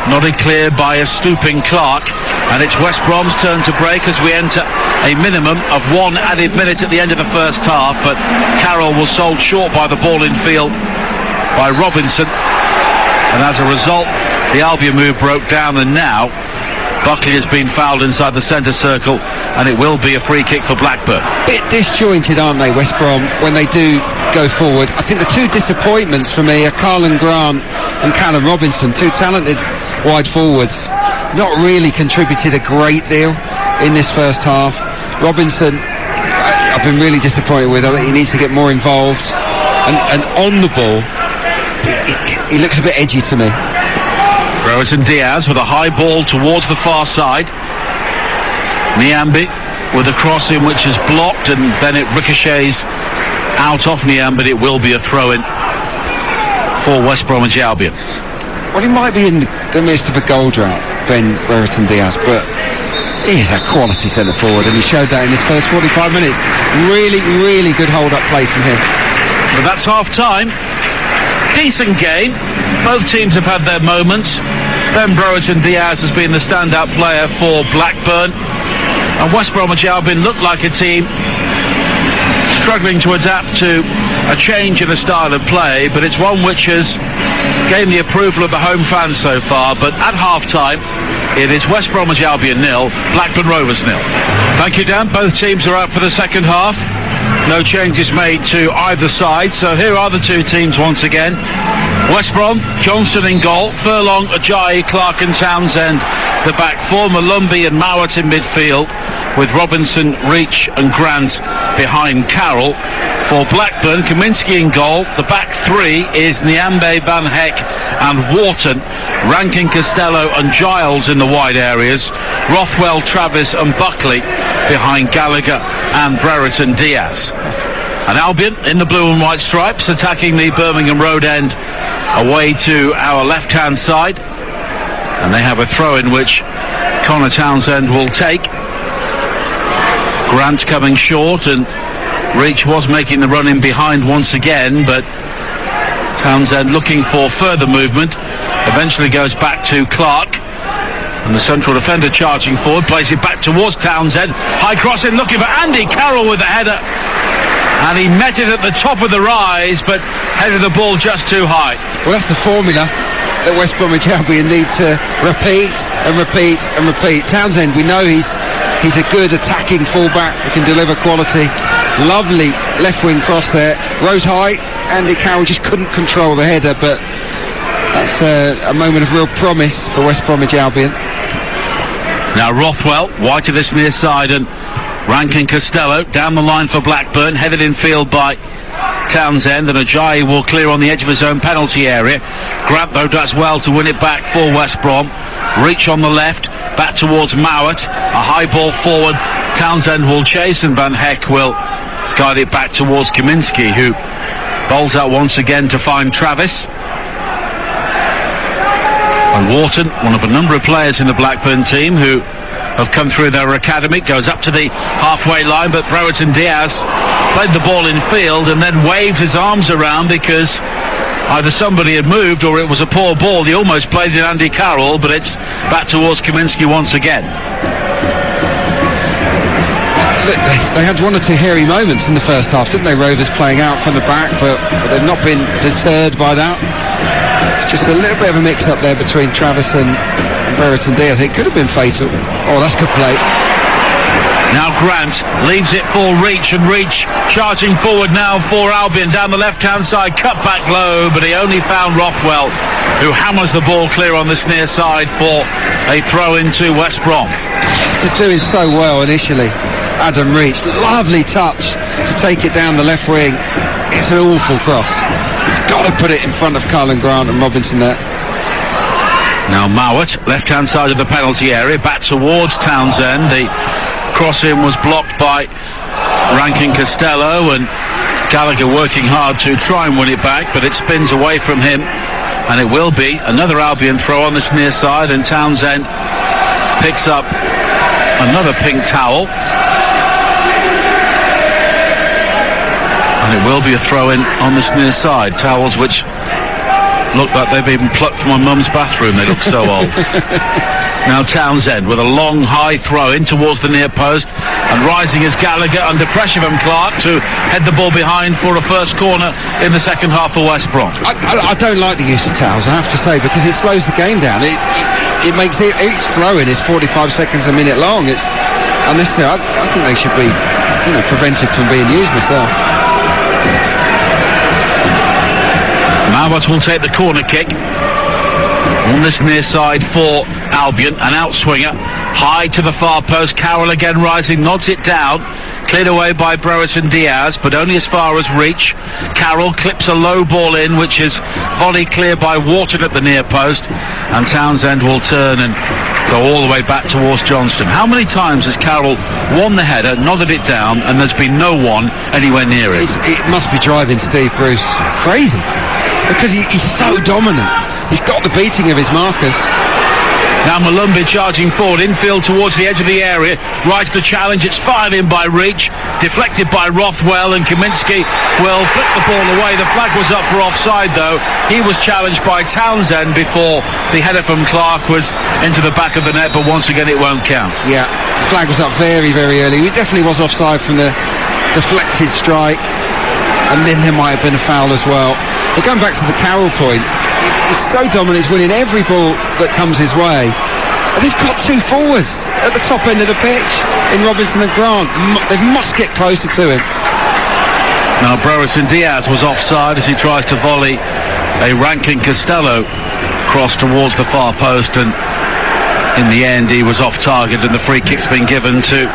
nodded clear by a stooping Clark. And it's West Brom's turn to break as we enter a minimum of one added minute at the end of the first half. But Carroll was sold short by the ball in field by Robinson. And as a result, the Albion move broke down, and now Buckley has been fouled inside the centre circle, and it will be a free kick for Blackburn. Bit disjointed, aren't they, West Brom, when they do go forward? I think the two disappointments for me are Carlin Grant and Callum Robinson, two talented wide forwards. Not really contributed a great deal in this first half. Robinson, I've been really disappointed with. I think he needs to get more involved, and on the ball, he looks a bit edgy to me. Brereton Diaz with a high ball towards the far side. Nyambe with a cross in which is blocked, and then it ricochets out off Nyambe. It will be a throw-in for West Bromwich Albion. Well, he might be in the midst of a goal drought, Ben Brereton Diaz, but he is a quality centre forward, and he showed that in his first 45 minutes. Really, really good hold-up play from him. But that's half-time. Decent game. Both teams have had their moments. Ben Brereton Diaz has been the standout player for Blackburn, and West Bromwich Albion looked like a team struggling to adapt to a change in the style of play, but it's one which has gained the approval of the home fans so far. But at half-time, it is West Bromwich Albion 0, Blackburn Rovers 0. Thank you, Dan. Both teams are out for the second half. No changes made to either side, so here are the two teams once again. West Brom, Johnston in goal, Furlong, Ajayi, Clark and Townsend the back four, Malumbi and Mowat in midfield, with Robinson, Reach and Grant behind Carroll. For Blackburn, Kaminsky in goal. The back three is Nyambe, Van Heck and Wharton. Rankin, Costello and Giles in the wide areas. Rothwell, Travis and Buckley behind Gallagher and Brereton Diaz. And Albion in the blue and white stripes, attacking the Birmingham Road end away to our left-hand side. And they have a throw-in which Connor Townsend will take. Grant coming short, and Reach was making the run in behind once again, but Townsend looking for further movement. Eventually goes back to Clark, and the central defender charging forward, plays it back towards Townsend. High crossing, looking for Andy Carroll with the header, and he met it at the top of the rise, but headed the ball just too high. Well, that's the formula that West Bromwich Albion need to repeat and repeat and repeat. Townsend, we know he's a good attacking fullback who can deliver quality. Lovely left wing cross there, rose high. Andy Carroll just couldn't control the header, but that's a moment of real promise for West Bromwich Albion. Now Rothwell wide to this near side, and Rankin Costello down the line for Blackburn, headed in field by Townsend, and Ajayi will clear on the edge of his own penalty area. Grant though does well to win it back for West Brom. Reach on the left, back towards Mowat, a high ball forward. Townsend will chase, and Van Heck will guide it back towards Kaminsky, who bowls out once again to find Travis. And Wharton, one of a number of players in the Blackburn team who have come through their academy, goes up to the halfway line, but Brereton Diaz played the ball in field and then waved his arms around because either somebody had moved or it was a poor ball. He almost played it Andy Carroll, but it's back towards Kaminsky once again. They had one or two hairy moments in the first half, didn't they, Rovers, playing out from the back, but they've not been deterred by that. It's just a little bit of a mix-up there between Travis and Brereton Diaz. It could have been fatal. Oh, that's good play. Now Grant leaves it for Reach, and Reach charging forward now for Albion down the left-hand side, cut back low, but he only found Rothwell, who hammers the ball clear on this near side for a throw into West Brom. They're doing so well initially. Adam Reach, lovely touch to take it down the left wing. It's an awful cross. He's got to put it in front of Carlin Grant and Robinson there. Now Mowat, left-hand side of the penalty area, back towards Townsend. The cross-in was blocked by Rankin Costello, and Gallagher working hard to try and win it back, but it spins away from him, and it will be another Albion throw on this near side, and Townsend picks up another pink towel, and it will be a throw-in on this near side. Towels which look like they've been plucked from my mum's bathroom, they look so old. Now Townsend with a long high throw in towards the near post, and rising is Gallagher under pressure from Clark to head the ball behind for a first corner in the second half for West Brom. I don't like the use of towels, I have to say, because it slows the game down. It makes each throw in is 45 seconds a minute long. It's unnecessary. I think they should be prevented from being used myself. Mowat will take the corner kick on this near side for Albion. An outswinger high to the far post. Carroll again rising, nods it down, cleared away by Brereton Diaz, but only as far as Reach. Carroll clips a low ball in, which is volley clear by Wharton at the near post, and Townsend will turn and go all the way back towards Johnston. How many times has Carroll won the header, nodded it down, and there's been no one anywhere near it? It must be driving Steve Bruce crazy, because he's so dominant. He's got the beating of his markers. Now Malumbi charging forward, infield towards the edge of the area, right to the challenge. It's fired in by Reach, deflected by Rothwell, and Kaminsky will flick the ball away. The flag was up for offside though. He was challenged by Townsend before the header from Clark was into the back of the net, but once again it won't count. Yeah, the flag was up very, very early. It definitely was offside from the deflected strike, and then there might have been a foul as well. But going back to the Carroll point, he's so dominant, he's winning every ball that comes his way. And they've got two forwards at the top end of the pitch in Robinson and Grant. They must get closer to him. Now Brereton Diaz was offside as he tries to volley a Rankin Costello cross towards the far post, and in the end he was off target, and the free kick's been given to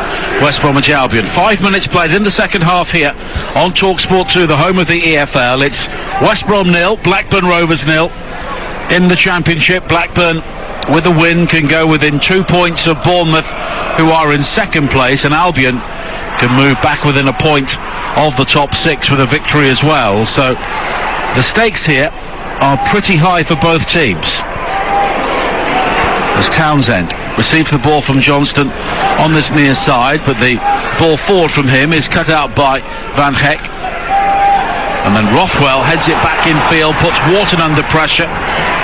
West Bromwich Albion. 5 minutes played in the second half here on TalkSport 2, the home of the EFL. It's West Brom 0, Blackburn Rovers 0 in the Championship. Blackburn with a win can go within 2 points of Bournemouth, who are in second place, and Albion can move back within a point of the top six with a victory as well. So the stakes here are pretty high for both teams. As Townsend receives the ball from Johnston on this near side, but the ball forward from him is cut out by Van Heck. And then Rothwell heads it back infield, puts Wharton under pressure.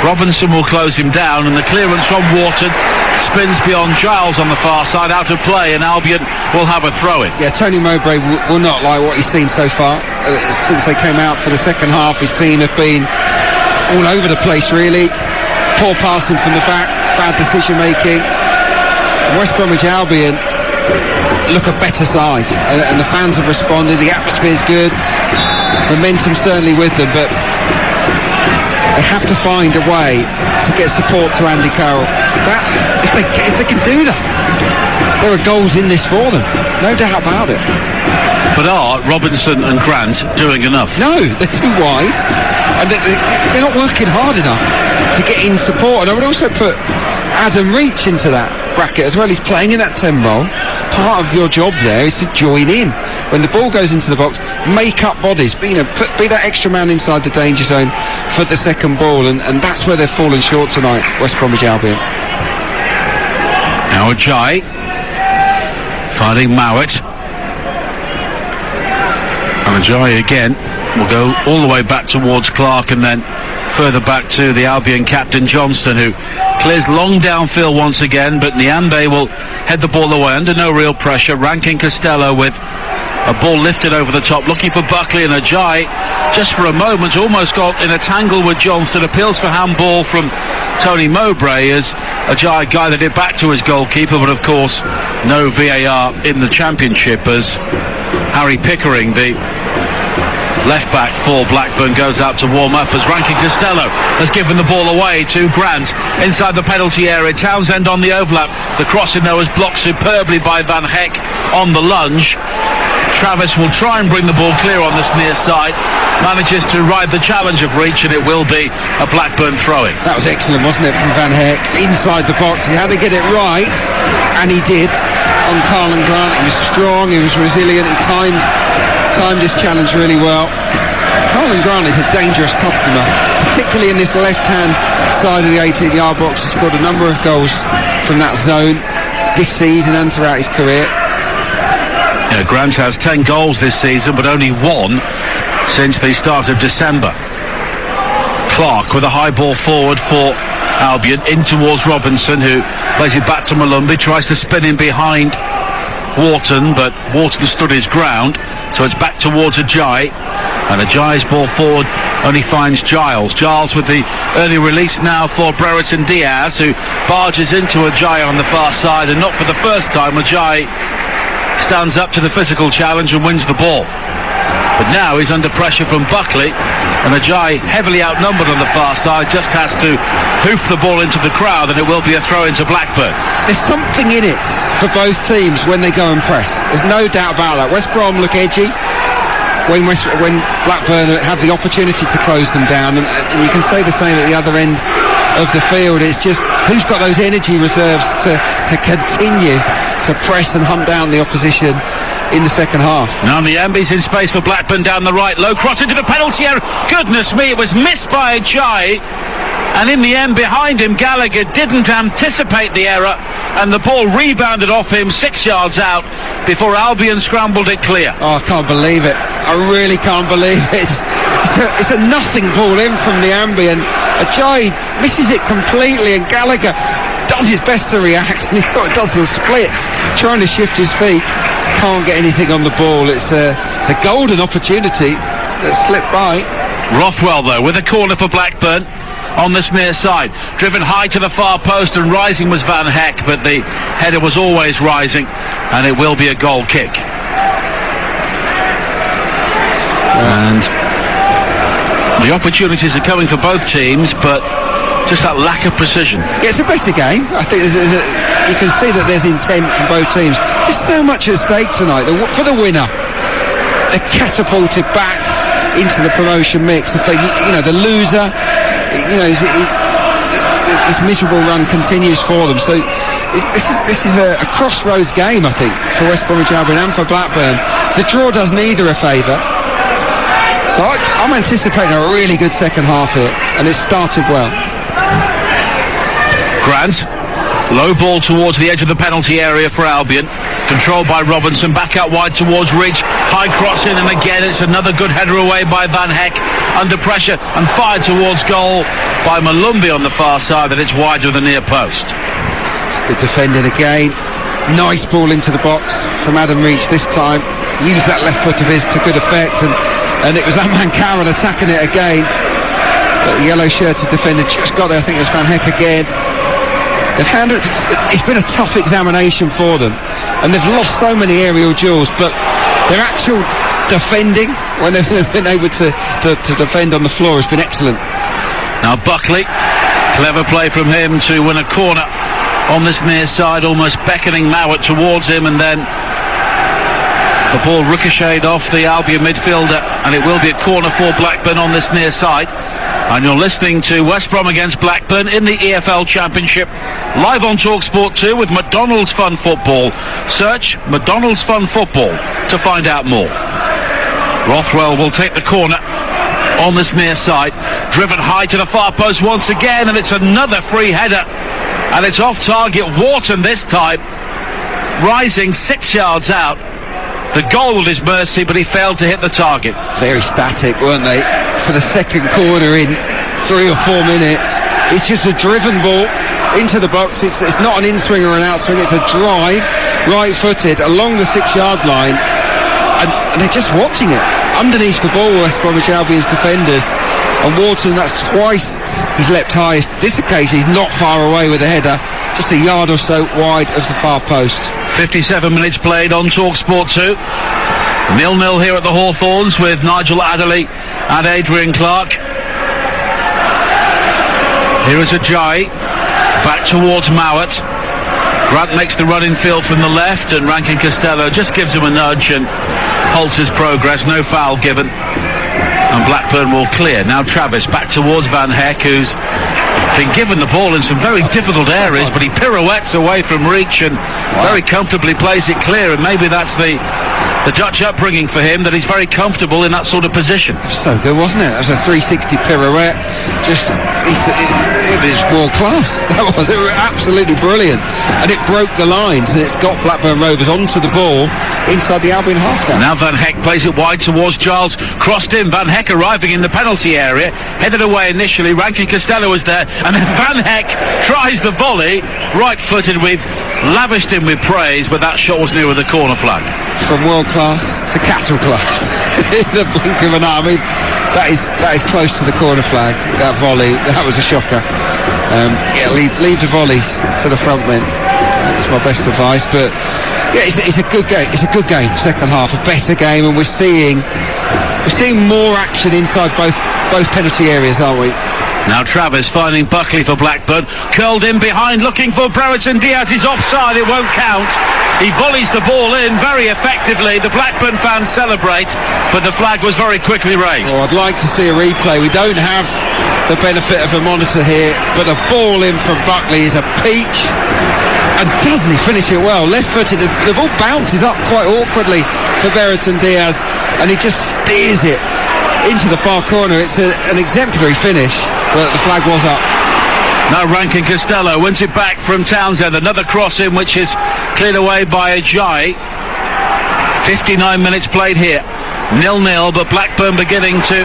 Robinson will close him down, and the clearance from Wharton spins beyond Giles on the far side, out of play, and Albion will have a throw-in. Yeah, Tony Mowbray will not like what he's seen so far. Since they came out for the second half, his team have been all over the place, really. Poor passing from the back, bad decision making. West Bromwich Albion look a better side, and the fans have responded. The atmosphere's good, momentum certainly with them, but they have to find a way to get support to Andy Carroll. That if they can do that, there are goals in this for them, no doubt about it. But are Robinson and Grant doing enough? No, they're too wide, and they're not working hard enough to get in support. And I would also put Adam Reach into that bracket as well. He's playing in that 10 role. Part of your job there is to join in. When the ball goes into the box, make up bodies, be that extra man inside the danger zone for the second ball, and that's where they've fallen short tonight, West Bromwich Albion. Now Ajayi finding Mowat. And Ajayi again will go all the way back towards Clark, and then further back to the Albion captain Johnston, who clears long downfield once again, but Nyambe will head the ball away under no real pressure. Rankin Costello with a ball lifted over the top, looking for Buckley, and Ajayi just for a moment almost got in a tangle with Johnston. Appeals for handball from Tony Mowbray as Ajayi guided it back to his goalkeeper, but of course no VAR in the Championship, as Harry Pickering, the left back for Blackburn, goes out to warm up as Rankin Costello has given the ball away to Grant inside the penalty area. Townsend on the overlap. The crossing though is blocked superbly by Van Heck on the lunge. Travis will try and bring the ball clear on this near side, manages to ride the challenge of Reach, and it will be a Blackburn throwing. That was excellent, wasn't it, from Van Heck inside the box. He had to get it right, and he did on Carlin Grant. He was strong, he was resilient, he timed his challenge really well. Carlin Grant is a dangerous customer, particularly in this left-hand side of the 18-yard box. He scored a number of goals from that zone this season and throughout his career. Yeah, Grant has 10 goals this season, but only one since the start of December. Clark with a high ball forward for Albion, in towards Robinson, who plays it back to Malumbi, tries to spin in behind Wharton, but Wharton stood his ground, so it's back towards Ajayi, and Ajayi's ball forward only finds Giles. Giles with the early release now for Brereton Diaz, who barges into Ajayi on the far side, and not for the first time Ajayi stands up to the physical challenge and wins the ball. But now he's under pressure from Buckley, and Ajayi, heavily outnumbered on the far side, just has to hoof the ball into the crowd, and it will be a throw into Blackburn. There's something in it for both teams when they go and press. There's no doubt about that. West Brom look edgy when Blackburn have the opportunity to close them down, and you can say the same at the other end of the field. It's just who's got those energy reserves to continue to press and hunt down the opposition in the second half. Now Nyambe's in space for Blackburn down the right, low cross into the penalty area. Goodness me, it was missed by Ajayi, and in the end behind him Gallagher didn't anticipate the error, and the ball rebounded off him 6 yards out before Albion scrambled it clear. Oh, I can't believe it. I really can't believe it. It's a nothing ball in from Nyambe, and Ajayi misses it completely, and Gallagher does his best to react, and he sort of does the splits, trying to shift his feet. Can't get anything on the ball. It's a golden opportunity that slipped by. Rothwell though with a corner for Blackburn on this near side, driven high to the far post, and rising was Van Heck, but the header was always rising, and it will be a goal kick. And The opportunities are coming for both teams, but just that lack of precision. Yeah, it's a better game. I think you can see that there's intent from both teams. There's so much at stake tonight. For the winner, they're catapulted back into the promotion mix. If they, the loser, this miserable run continues for them. So this is a crossroads game, I think, for West Bromwich Albion and for Blackburn. The draw does neither a favour. So I'm anticipating a really good second half here, and it started well. Grant, low ball towards the edge of the penalty area for Albion, controlled by Robinson, back out wide towards Ridge, high cross in, and again it's another good header away by Van Heck, under pressure and fired towards goal by Malumbi on the far side, and it's wide of the near post. Good defending again, nice ball into the box from Adam Reach this time, used that left foot of his to good effect, and it was that man Karen attacking it again, but the yellow shirted defender just got there. I think it was Van Heck again. It's been a tough examination for them, and they've lost so many aerial duels, but their actual defending, when they've been able to defend on the floor, has been excellent. Now Buckley, clever play from him to win a corner on this near side, almost beckoning Mowat towards him, and then the ball ricocheted off the Albion midfielder, and it will be a corner for Blackburn on this near side. And you're listening to West Brom against Blackburn in the EFL Championship, live on TalkSport 2 with McDonald's Fun Football. Search McDonald's Fun Football to find out more. Rothwell will take the corner on this near side, driven high to the far post once again, and it's another free header, and it's off target. Wharton this time, rising 6 yards out. The goal at his mercy, but he failed to hit the target. Very static, weren't they? For the second corner in 3 or 4 minutes. It's just a driven ball into the box. It's not an in-swing or an out-swing. It's a drive, right-footed, along the 6-yard line. And they're just watching it. Underneath the ball, West Bromwich Albion's defenders. And Wharton, that's twice he's leapt highest. This occasion, he's not far away with a header. Just a yard or so wide of the far post. 57 minutes played on TalkSport 2. 0-0 here at the Hawthorns with Nigel Adderley and Adrian Clark. Here is Ajayi, back towards Mowat. Grant makes the run in field from the left, and Rankin Costello just gives him a nudge and halts his progress. No foul given, and Blackburn will clear. Now Travis back towards Van Heck, who's been given the ball in some very difficult areas, but he pirouettes away from reach and very comfortably plays it clear, and maybe that's the Dutch upbringing for him, that he's very comfortable in that sort of position. So good, wasn't it? That was a 360 pirouette. Just it was world class. That was absolutely brilliant, and it broke the lines, and it's got Blackburn Rovers onto the ball inside the Albion half down. Now Van Heck plays it wide towards Giles, crossed in. Van Heck arriving in the penalty area, headed away initially. Rankin Costello was there, and then Van Heck tries the volley, right-footed. We've lavished him with praise, but that shot was near with the corner flag. From world class to cattle class in the blink of an eye. I mean, that is close to the corner flag. That volley, that was a shocker. Leave the volleys to the front men. That's my best advice. But yeah, it's a good game. It's a good game. Second half, a better game, and we're seeing more action inside both penalty areas, aren't we? Now Travis finding Buckley for Blackburn, curled in behind looking for Brereton Diaz. He's offside, it won't count. He volleys the ball in very effectively. The Blackburn fans celebrate, but the flag was very quickly raised. I'd like to see a replay. We don't have the benefit of a monitor here, but a ball in from Buckley is a peach. And doesn't he finish it well? Left-footed, the ball bounces up quite awkwardly for Brereton Diaz, and he just steers it into the far corner. It's an exemplary finish, but the flag was up. Now Rankin Costello wins it back from Townsend. Another cross in, which is cleared away by Ajayi. 59 minutes played here. 0-0, but Blackburn beginning to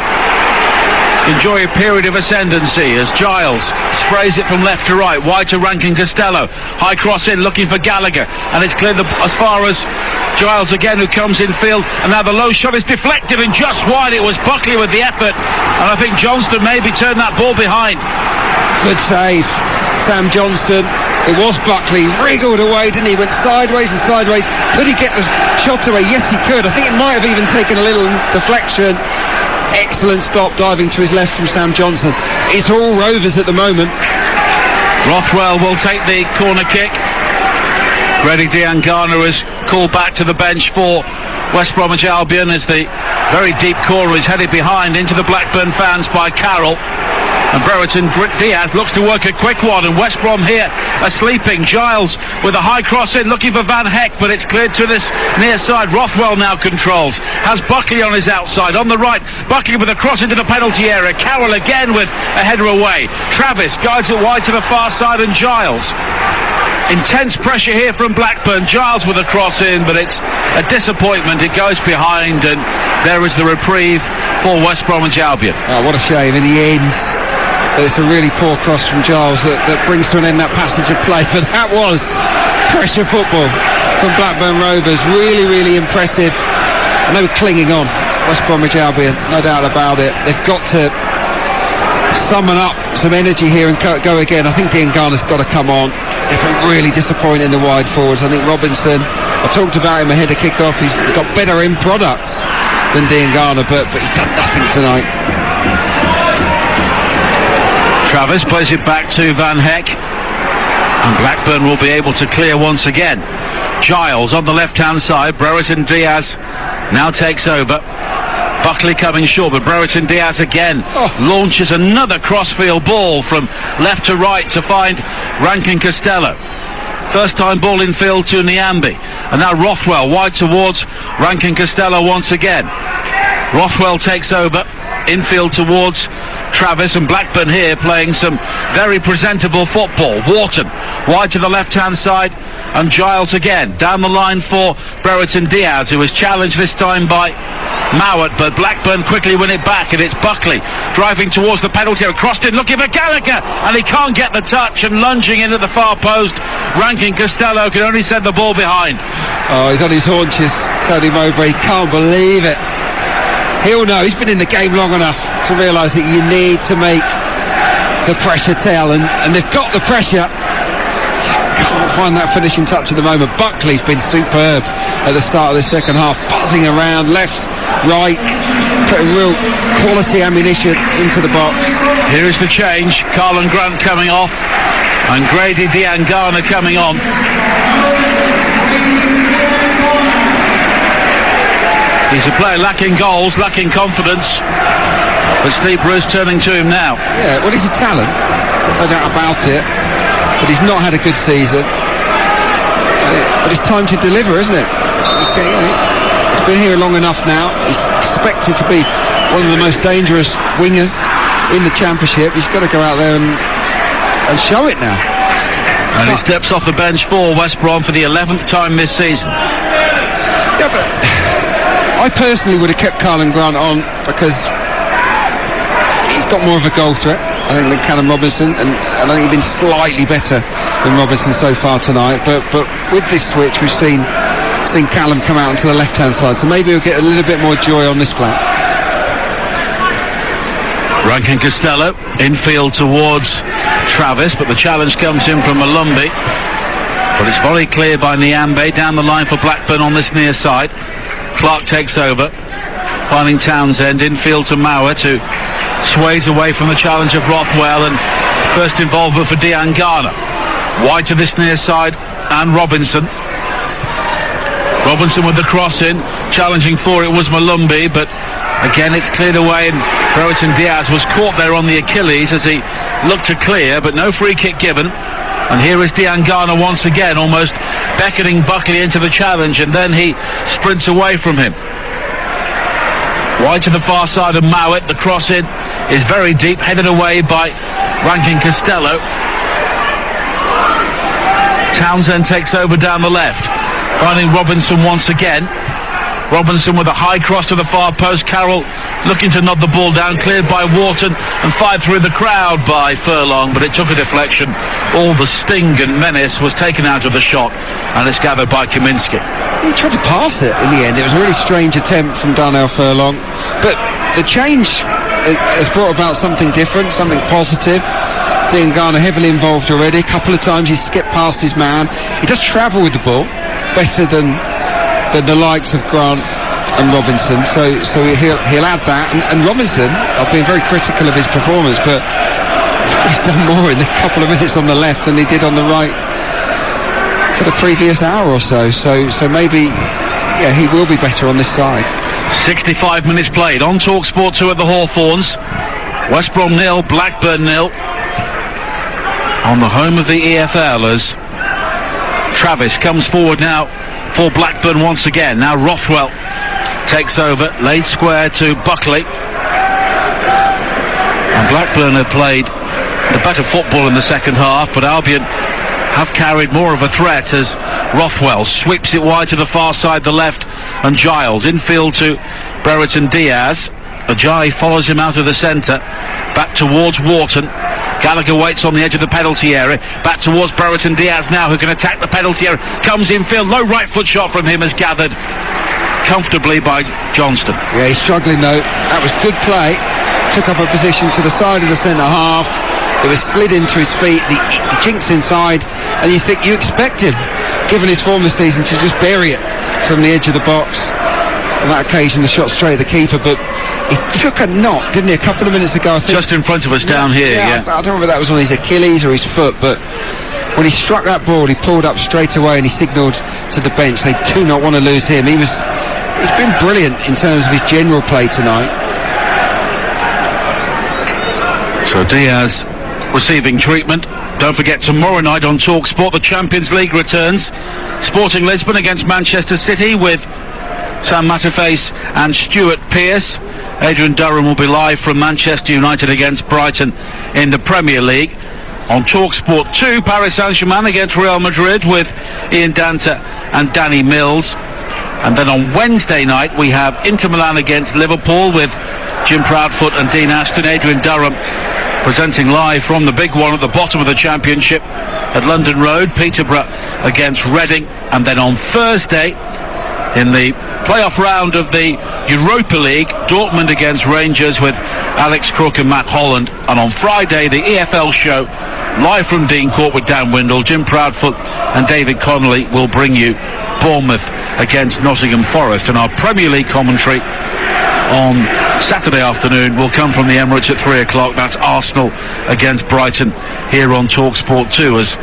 enjoy a period of ascendancy as Giles sprays it from left to right, wide to Rankin Costello. High cross in, looking for Gallagher, and it's cleared as far as Giles again, who comes in field, and now the low shot is deflected and just wide. It was Buckley with the effort, and I think Johnston maybe turned that ball behind. Good save, Sam Johnston. It was Buckley, wriggled away, didn't he? Went sideways and sideways. Could he get the shot away? Yes, he could. I think it might have even taken a little deflection. Excellent stop, diving to his left from Sam Johnson. It's all Rovers at the moment. Rothwell will take the corner kick. Grady Diangana is called back to the bench for West Bromwich Albion as the very deep corner is headed behind into the Blackburn fans by Carroll. And Brereton Diaz looks to work a quick one, and West Brom here are sleeping. Giles with a high cross in, looking for Van Heck, but it's cleared to this near side. Rothwell now controls, has Buckley on his outside. On the right, Buckley with a cross into the penalty area. Carroll again with a header away. Travis guides it wide to the far side, and Giles. Intense pressure here from Blackburn. Giles with a cross in, but it's a disappointment. It goes behind, and there is the reprieve for West Bromwich Albion. Oh, what a shame in the end. It's a really poor cross from Giles that brings to an end that passage of play, but that was pressure football from Blackburn Rovers. Really, really impressive. And they were clinging on, West Bromwich Albion, no doubt about it. They've got to summon up some energy here and go again. I think Diangana's got to come on. They've been really disappointing in the wide forwards. I think Robinson, I talked about him ahead of kick-off, he's got better in products than Diangana, but he's done nothing tonight. Travis plays it back to Van Heck, and Blackburn will be able to clear once again. Giles on the left-hand side. Brereton Diaz now takes over. Buckley coming short, but Brereton Diaz again launches another crossfield ball from left to right to find Rankin Costello. First time ball in field to Niambi, and now Rothwell wide towards Rankin Costello once again. Rothwell takes over, infield towards Travis, and Blackburn here playing some very presentable football. Wharton wide to the left hand side, and Giles again down the line for Brereton Diaz, who was challenged this time by Mowat, but Blackburn quickly win it back, and it's Buckley driving towards the penalty area, crossed in looking for Gallagher, and he can't get the touch, and lunging in at the far post, Rankin Costello can only send the ball behind. Oh, he's on his haunches, Tony Mowbray, can't believe it. He'll know, he's been in the game long enough to realise that you need to make the pressure tell, and they've got the pressure, just can't find that finishing touch at the moment. Buckley's been superb at the start of the second half, buzzing around left, right, putting real quality ammunition into the box. Here is the change, Carlin Grant coming off and Grady Diangana coming on. He's a player lacking goals, lacking confidence, but Steve Bruce turning to him now. Yeah, well, he's a talent, no doubt about it, but he's not had a good season. But it's time to deliver, isn't it? He's been here long enough now. He's expected to be one of the most dangerous wingers in the Championship. He's got to go out there and show it now. And he steps off the bench for West Brom for the 11th time this season. Yeah, but I personally would have kept Carlin Grant on because he's got more of a goal threat, I think, than Callum Robinson, and I think he's been slightly better than Robinson so far tonight. But with this switch, we've seen Callum come out onto the left-hand side, so maybe we'll get a little bit more joy on this flank. Rankin Costello infield towards Travis, but the challenge comes in from Malumbi, but it's volley clear by Niambe down the line for Blackburn on this near side. Clark takes over, finding Townsend infield to Mauer, who sways away from the challenge of Rothwell, and first involvement for Diangana. Wide to this near side, and Robinson with the cross in, challenging for it was Malumbi, but again it's cleared away, and Brereton Diaz was caught there on the Achilles as he looked to clear, but no free kick given. And here is Diangana once again, almost beckoning Buckley into the challenge, and then he sprints away from him. Wide to the far side of Mowat, the cross in is very deep, headed away by Rankin Costello. Townsend takes over down the left, finding Robinson once again. Robinson with a high cross to the far post. Carroll looking to nod the ball down, cleared by Wharton and fired through the crowd by Furlong, but it took a deflection. All the sting and menace was taken out of the shot, and it's gathered by Kaminski. He tried to pass it in the end. It was a really strange attempt from Darnell Furlong, but the change has brought about something different, something positive. Diangana heavily involved already. A couple of times he's skipped past his man. He does travel with the ball better than the likes of Grant and Robinson, so he'll add that. And Robinson, I've been very critical of his performance, but he's done more in the couple of minutes on the left than he did on the right for the previous hour or so. So maybe, he will be better on this side. 65 minutes played on TalkSport 2 at the Hawthorns. West Brom 0, Blackburn 0. On the home of the EFL as Travis comes forward now for Blackburn once again. Now Rothwell takes over, laid square to Buckley. And Blackburn have played the better football in the second half, but Albion have carried more of a threat as Rothwell sweeps it wide to the far side, the left, and Giles infield to Brereton Diaz. Ajayi follows him out of the centre, back towards Wharton. Gallagher waits on the edge of the penalty area, back towards Brereton Diaz now, who can attack the penalty area, comes infield, low right foot shot from him is gathered comfortably by Johnston. Yeah, he's struggling though. That was good play. Took up a position to the side of the centre half. It was slid into his feet, the chinks inside, and you expect him, given his form this season, to just bury it from the edge of the box. On that occasion, the shot straight at the keeper, but he took a knock, didn't he, a couple of minutes ago, I think. Just in front of us down here, yeah. I don't know whether that was on his Achilles or his foot, but when he struck that ball, he pulled up straight away and he signalled to the bench. They do not want to lose him. He's been brilliant in terms of his general play tonight. So Diaz receiving treatment. Don't forget, tomorrow night on TalkSport, the Champions League returns. Sporting Lisbon against Manchester City with Sam Matterface and Stuart Pearce. Adrian Durham will be live from Manchester United against Brighton in the Premier League. On TalkSport 2, Paris Saint-Germain against Real Madrid with Ian Danta and Danny Mills. And then on Wednesday night we have Inter Milan against Liverpool with Jim Proudfoot and Dean Ashton. Adrian Durham presenting live from the big one at the bottom of the Championship at London Road, Peterborough against Reading. And then on Thursday, in the playoff round of the Europa League, Dortmund against Rangers with Alex Crook and Matt Holland. And on Friday, the EFL show, live from Dean Court with Dan Windle. Jim Proudfoot and David Connolly will bring you Bournemouth against Nottingham Forest. And our Premier League commentary on Saturday afternoon will come from the Emirates at 3 o'clock. That's Arsenal against Brighton here on TalkSport 2 as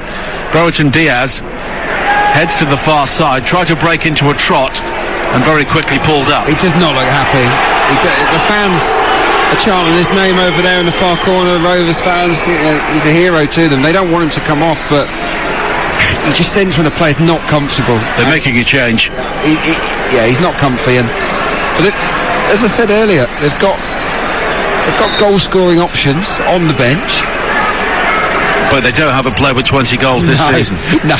Brereton Diaz heads to the far side, tried to break into a trot and very quickly pulled up. He does not look happy. The fans are chanting his name over there in the far corner. The Rovers fans, he's a hero to them. They don't want him to come off, but he just sense when a player's not comfortable. They're making a change. He's not comfy. But as I said earlier, they've got goal-scoring options on the bench, but they don't have a player with 20 goals this season. No,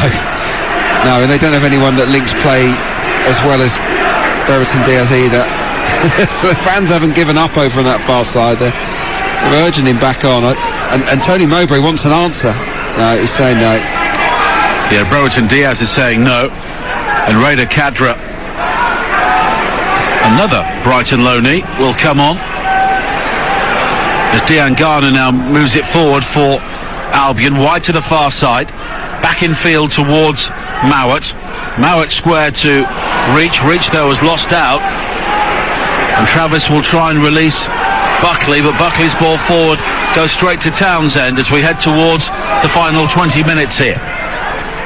and they don't have anyone that links play as well as Brereton Diaz either. The fans haven't given up over on that far side. They're urging him back on. And Tony Mowbray wants an answer. No, he's saying no. Yeah, Brereton Diaz is saying no. And Raider Kadra, another Brighton loanee, will come on as Dean Garner now moves it forward for Albion, wide to the far side, back in field towards Mowat square to Reach though has lost out, and Travis will try and release Buckley, but Buckley's ball forward goes straight to Townsend as we head towards the final 20 minutes here.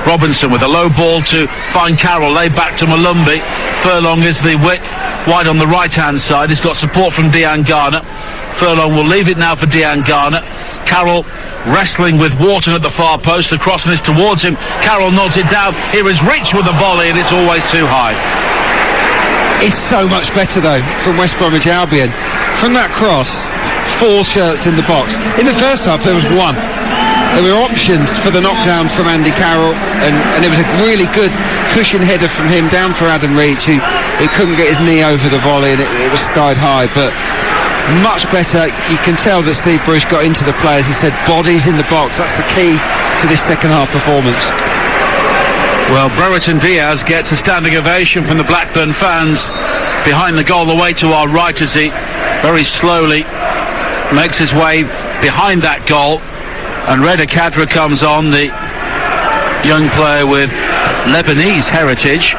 Robinson with a low ball to find Carroll, laid back to Malumbi. Furlong is the width wide on the right hand side. He's got support from Dean Garner. Furlong will leave it now for Dean Garner. Carroll wrestling with Wharton at the far post. The crossing is towards him. Carroll nods it down. Here is Rich with the volley, and it's always too high. It's so much better though from West Bromwich Albion. From that cross, 4 shirts in the box. In the first half there was 1. There were options for the knockdown from Andy Carroll, and it was a really good cushion header from him down for Adam Reach, who couldn't get his knee over the volley, and it was skied high. But much better. You can tell that Steve Bruce got into the players. He said bodies in the box. That's the key to this second half performance. Well, Brereton Diaz gets a standing ovation from the Blackburn fans behind the goal, away to our right, as he very slowly makes his way behind that goal. And Raider Kadra comes on, the young player with Lebanese heritage.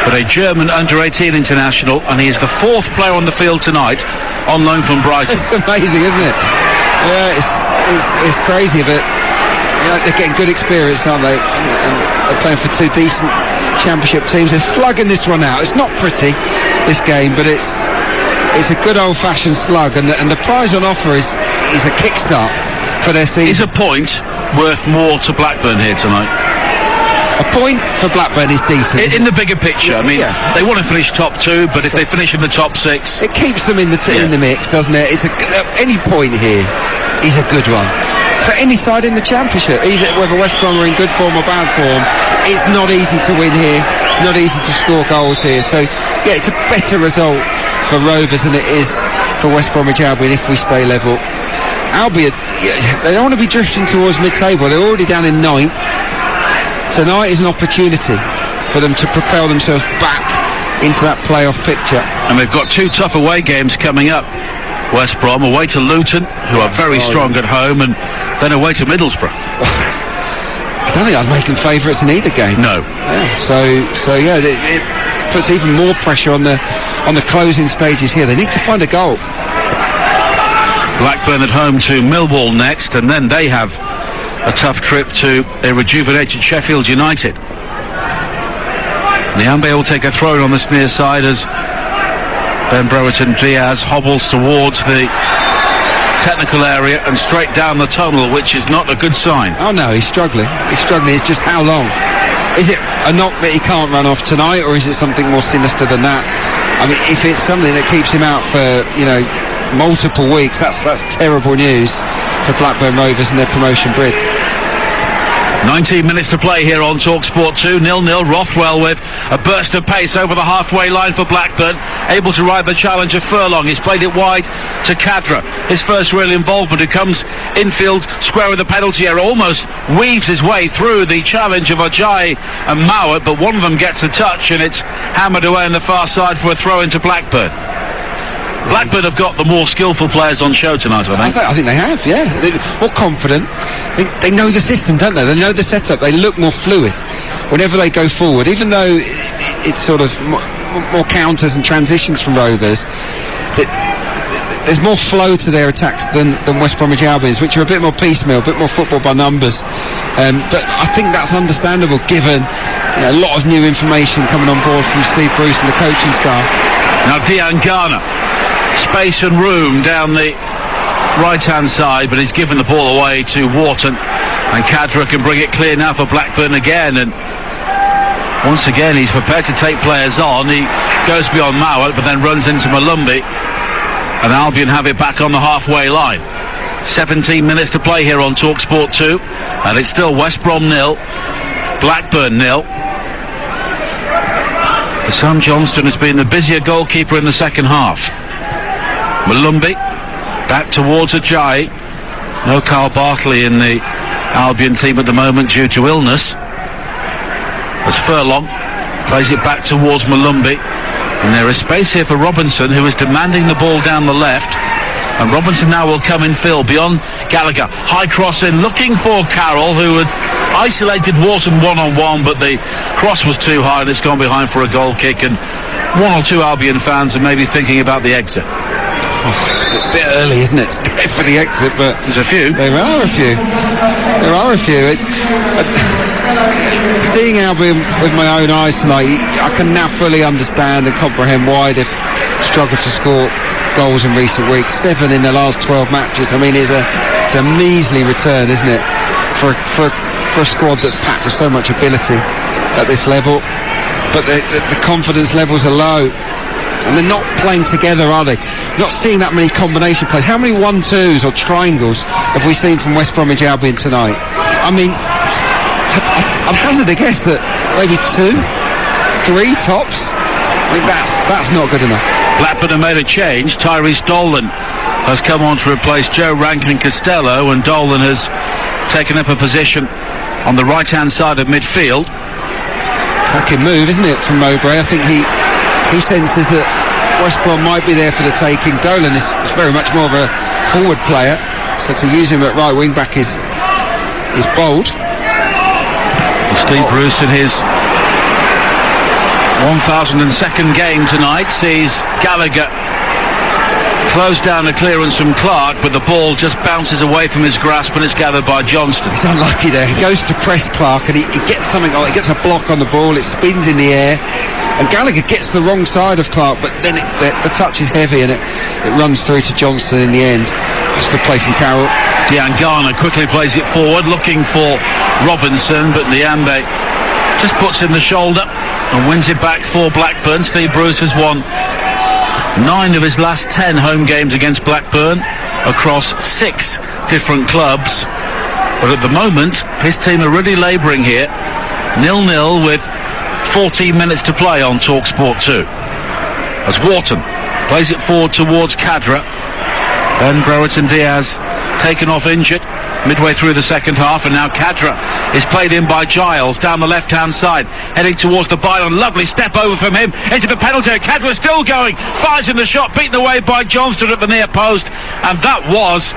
but a German under-18 international, and he is the 4th player on the field tonight on loan from Brighton. It's amazing, isn't it? Yeah, it's crazy, but they're getting good experience, aren't they? And they're playing for 2 decent championship teams. They're slugging this one out. It's not pretty, this game, but it's a good old-fashioned slug, and the prize on offer is a kickstart for their season. Is a point worth more to Blackburn here tonight? A point for Blackburn is decent. In the bigger picture, I mean, they want to finish top 2, but if they finish in the top 6... It keeps them in the mix, doesn't it? Any point here is a good one. For any side in the championship, either whether West Brom are in good form or bad form, it's not easy to win here. It's not easy to score goals here. So, yeah, it's a better result for Rovers than it is for West Bromwich Albion if we stay level. Albion, they don't want to be drifting towards mid-table. They're already down in 9th. Tonight is an opportunity for them to propel themselves back into that playoff picture. And they've got 2 tough away games coming up. West Brom away to Luton, who are very strong at home, and then away to Middlesbrough. I don't think I'd make them favourites in either game. No. Yeah, so it puts even more pressure on the closing stages here. They need to find a goal. Blackburn at home to Millwall next, and then they have a tough trip to a rejuvenated Sheffield United. Niambe will take a throw on the near side as Ben Brereton Diaz hobbles towards the technical area and straight down the tunnel, which is not a good sign. Oh no, he's struggling. It's just how long? Is it a knock that he can't run off tonight, or is it something more sinister than that? I mean, if it's something that keeps him out for, multiple weeks, that's terrible news for Blackburn Rovers and their promotion bid. 19 minutes to play here on TalkSport 2, 0-0. Rothwell with a burst of pace over the halfway line for Blackburn, able to ride the challenge of Furlong. He's played it wide to Khadra, his first real involvement, who comes infield square with the penalty area, almost weaves his way through the challenge of Ajayi and Mowat, but one of them gets a touch and it's hammered away on the far side for a throw into Blackburn. Blackburn have got the more skillful players on show tonight, I think. I think they have, yeah. They're more confident. They know the system, don't they? They know the setup. They look more fluid whenever they go forward, even though it's sort of more counters and transitions from Rovers. There's more flow to their attacks than West Bromwich Albion's, which are a bit more piecemeal, a bit more football by numbers. But I think that's understandable given a lot of new information coming on board from Steve Bruce and the coaching staff. Now Diangana, space and room down the right-hand side, but he's given the ball away to Wharton, and Khadra can bring it clear now for Blackburn again, and once again he's prepared to take players on. He goes beyond Mowat but then runs into Malumbi, and Albion have it back on the halfway line. 17 minutes to play here on TalkSport 2, and it's still West Brom 0, Blackburn 0. Sam Johnston has been the busier goalkeeper in the second half. Malumbi back towards Ajayi. No Carl Bartley in the Albion team at the moment due to illness, as Furlong plays it back towards Malumbi, and there is space here for Robinson, who is demanding the ball down the left, and Robinson now will come in field beyond Gallagher. High cross in, looking for Carroll, who had isolated Wharton one-on-one, but the cross was too high and it's gone behind for a goal kick, and 1 or 2 Albion fans are maybe thinking about the exit. It's a bit early, isn't it, for the exit, but there's a few. There are a few. Seeing Albion with my own eyes tonight, I can now fully understand and comprehend why they've struggled to score goals in recent weeks. 7 in the last 12 matches. I mean, it's a measly return, isn't it, for a squad that's packed with so much ability at this level. But the confidence levels are low. And they're not playing together, are they? Not seeing that many combination plays. How many 1-2s or triangles have we seen from West Bromwich Albion tonight? I mean, I'd hazard a guess that maybe 2, 3 tops. I think that's not good enough. Blackburn have made a change. Tyrese Dolan has come on to replace Joe Rankin Costello, and Dolan has taken up a position on the right-hand side of midfield. Attacking move, isn't it, from Mowbray? I think he senses that West Brom might be there for the taking. Dolan is very much more of a forward player, so to use him at right wing back is bold. Steve Bruce in his 1002nd game tonight sees Gallagher close down a clearance from Clark, but the ball just bounces away from his grasp and it's gathered by Johnston. He's unlucky there. He goes to press Clark and he gets something on. He gets a block on the ball. It spins in the air, and Gallagher gets the wrong side of Clark, but then the touch is heavy and it runs through to Johnston in the end. That's good play from Carroll. Diangana quickly plays it forward, looking for Robinson, but Niambe just puts in the shoulder and wins it back for Blackburn. Steve Bruce has won 9 of his last 10 home games against Blackburn across 6 different clubs. But at the moment, his team are really labouring here. 0-0 with 14 minutes to play on TalkSport 2. As Wharton plays it forward towards Khadra. Then Brereton Diaz taken off injured midway through the second half, and now Khadra is played in by Giles down the left-hand side, heading towards the byline. Lovely step over from him into the penalty. Khadra still going, fires in the shot, beaten away by Johnston at the near post, and that was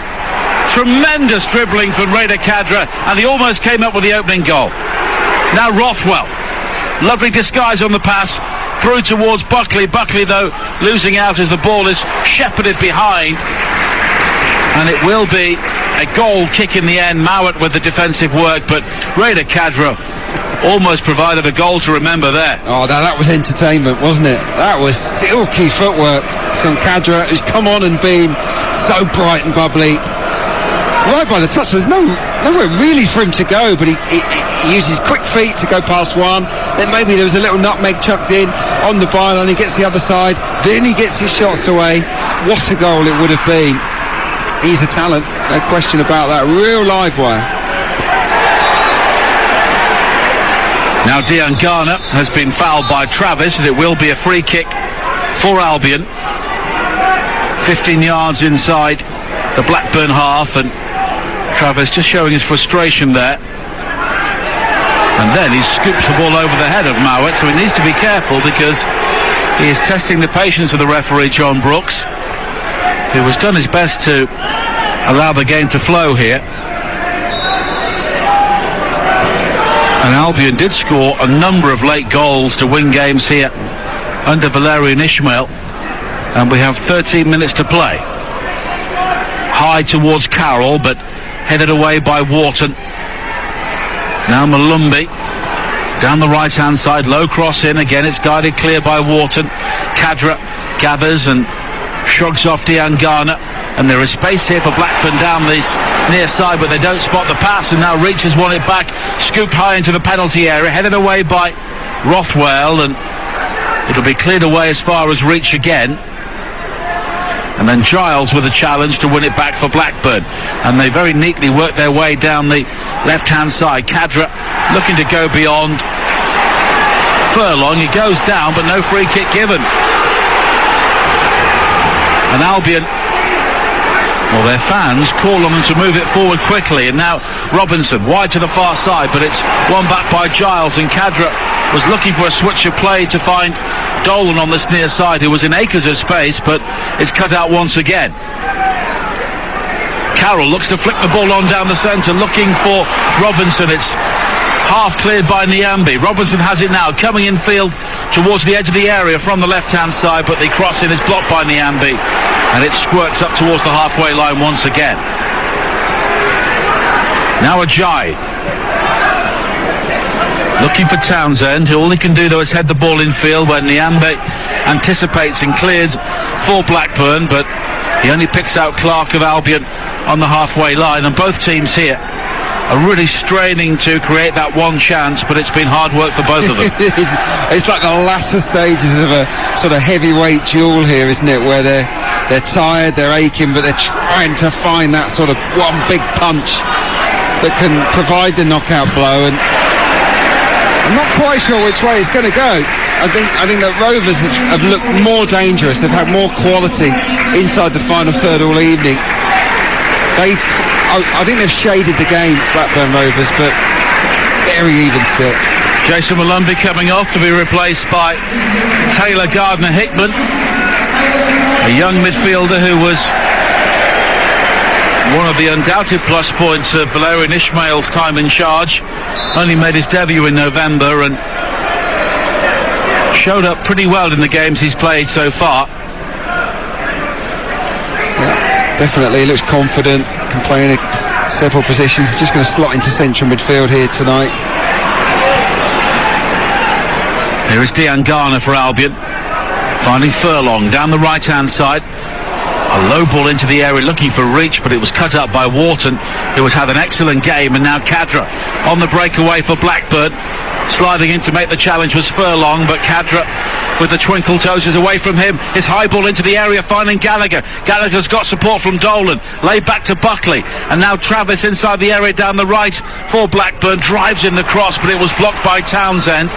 tremendous dribbling from Raider Khadra, and he almost came up with the opening goal. Now Rothwell, lovely disguise on the pass through towards Buckley. Buckley, though, losing out as the ball is shepherded behind, and it will be a goal kick in the end. Mowat with the defensive work, but Raider Khadra almost provided a goal to remember there. Oh, that was entertainment, wasn't it? That was silky footwork from Khadra, who's come on and been so bright and bubbly. Right by the touch, there's nowhere really for him to go, but he uses quick feet to go past one. Then maybe there was a little nutmeg chucked in on the byline. He gets the other side, then he gets his shots away. What a goal it would have been. He's a talent, no question about that. Real live wire. Now Diangana has been fouled by Travis, and it will be a free kick for Albion. 15 yards inside the Blackburn half, and Travis just showing his frustration there. And then he scoops the ball over the head of Mowat, so he needs to be careful because he is testing the patience of the referee, John Brooks, who has done his best to allow the game to flow here. And Albion did score a number of late goals to win games here under Valerian Ismail, and we have 13 minutes to play. High towards Carroll, but headed away by Wharton. Now Malumbi down the right hand side, low cross in again, it's guided clear by Wharton. Khadra gathers and shrugs off Diangana, and there is space here for Blackburn down this near side, but they don't spot the pass, and now Reach has won it back, scooped high into the penalty area, headed away by Rothwell, and it'll be cleared away as far as Reach again. And then Giles with a challenge to win it back for Blackburn, and they very neatly work their way down the left hand side. Khadra looking to go beyond Furlong, he goes down but no free kick given. And Albion, well, their fans call on them to move it forward quickly, and now Robinson wide to the far side, but it's won back by Giles, and Khadra was looking for a switch of play to find Dolan on this near side, who was in acres of space, but it's cut out once again. Carroll looks to flick the ball on down the centre, looking for Robinson. It's half cleared by Niambe. Robinson has it now, coming in field towards the edge of the area from the left-hand side, but the crossing is blocked by Niambe, and it squirts up towards the halfway line once again. Now Ajayi looking for Townsend, who all he can do though is head the ball in field when Niambe anticipates and cleared for Blackburn, but he only picks out Clark of Albion on the halfway line, and both teams here are really straining to create that one chance, but it's been hard work for both of them. It's like the latter stages of a sort of heavyweight duel here, isn't it, where they're tired, they're aching, but they're trying to find that sort of one big punch that can provide the knockout blow, and I'm not quite sure which way it's going to go. I think that Rovers have looked more dangerous, they've had more quality inside the final third all evening. I think they've shaded the game, Blackburn Rovers, but very even still. Jason Malumbi coming off to be replaced by Taylor Gardner-Hickman, a young midfielder who was one of the undoubted plus points of Valerian Ismail's time in charge. Only made his debut in November and showed up pretty well in the games he's played so far. Yeah, definitely. He looks confident, can play in several positions. He's just going to slot into central midfield here tonight. Here is Dean Garner for Albion, finding Furlong down the right-hand side. A low ball into the area looking for reach, but it was cut up by Wharton, who has had an excellent game. And now Khadra on the breakaway for Blackburn. Sliding in to make the challenge was Furlong, but Khadra with the twinkle toes is away from him. His high ball into the area, finding Gallagher. Gallagher's got support from Dolan. Laid back to Buckley. And now Travis inside the area down the right for Blackburn. Drives in the cross, but it was blocked by Townsend.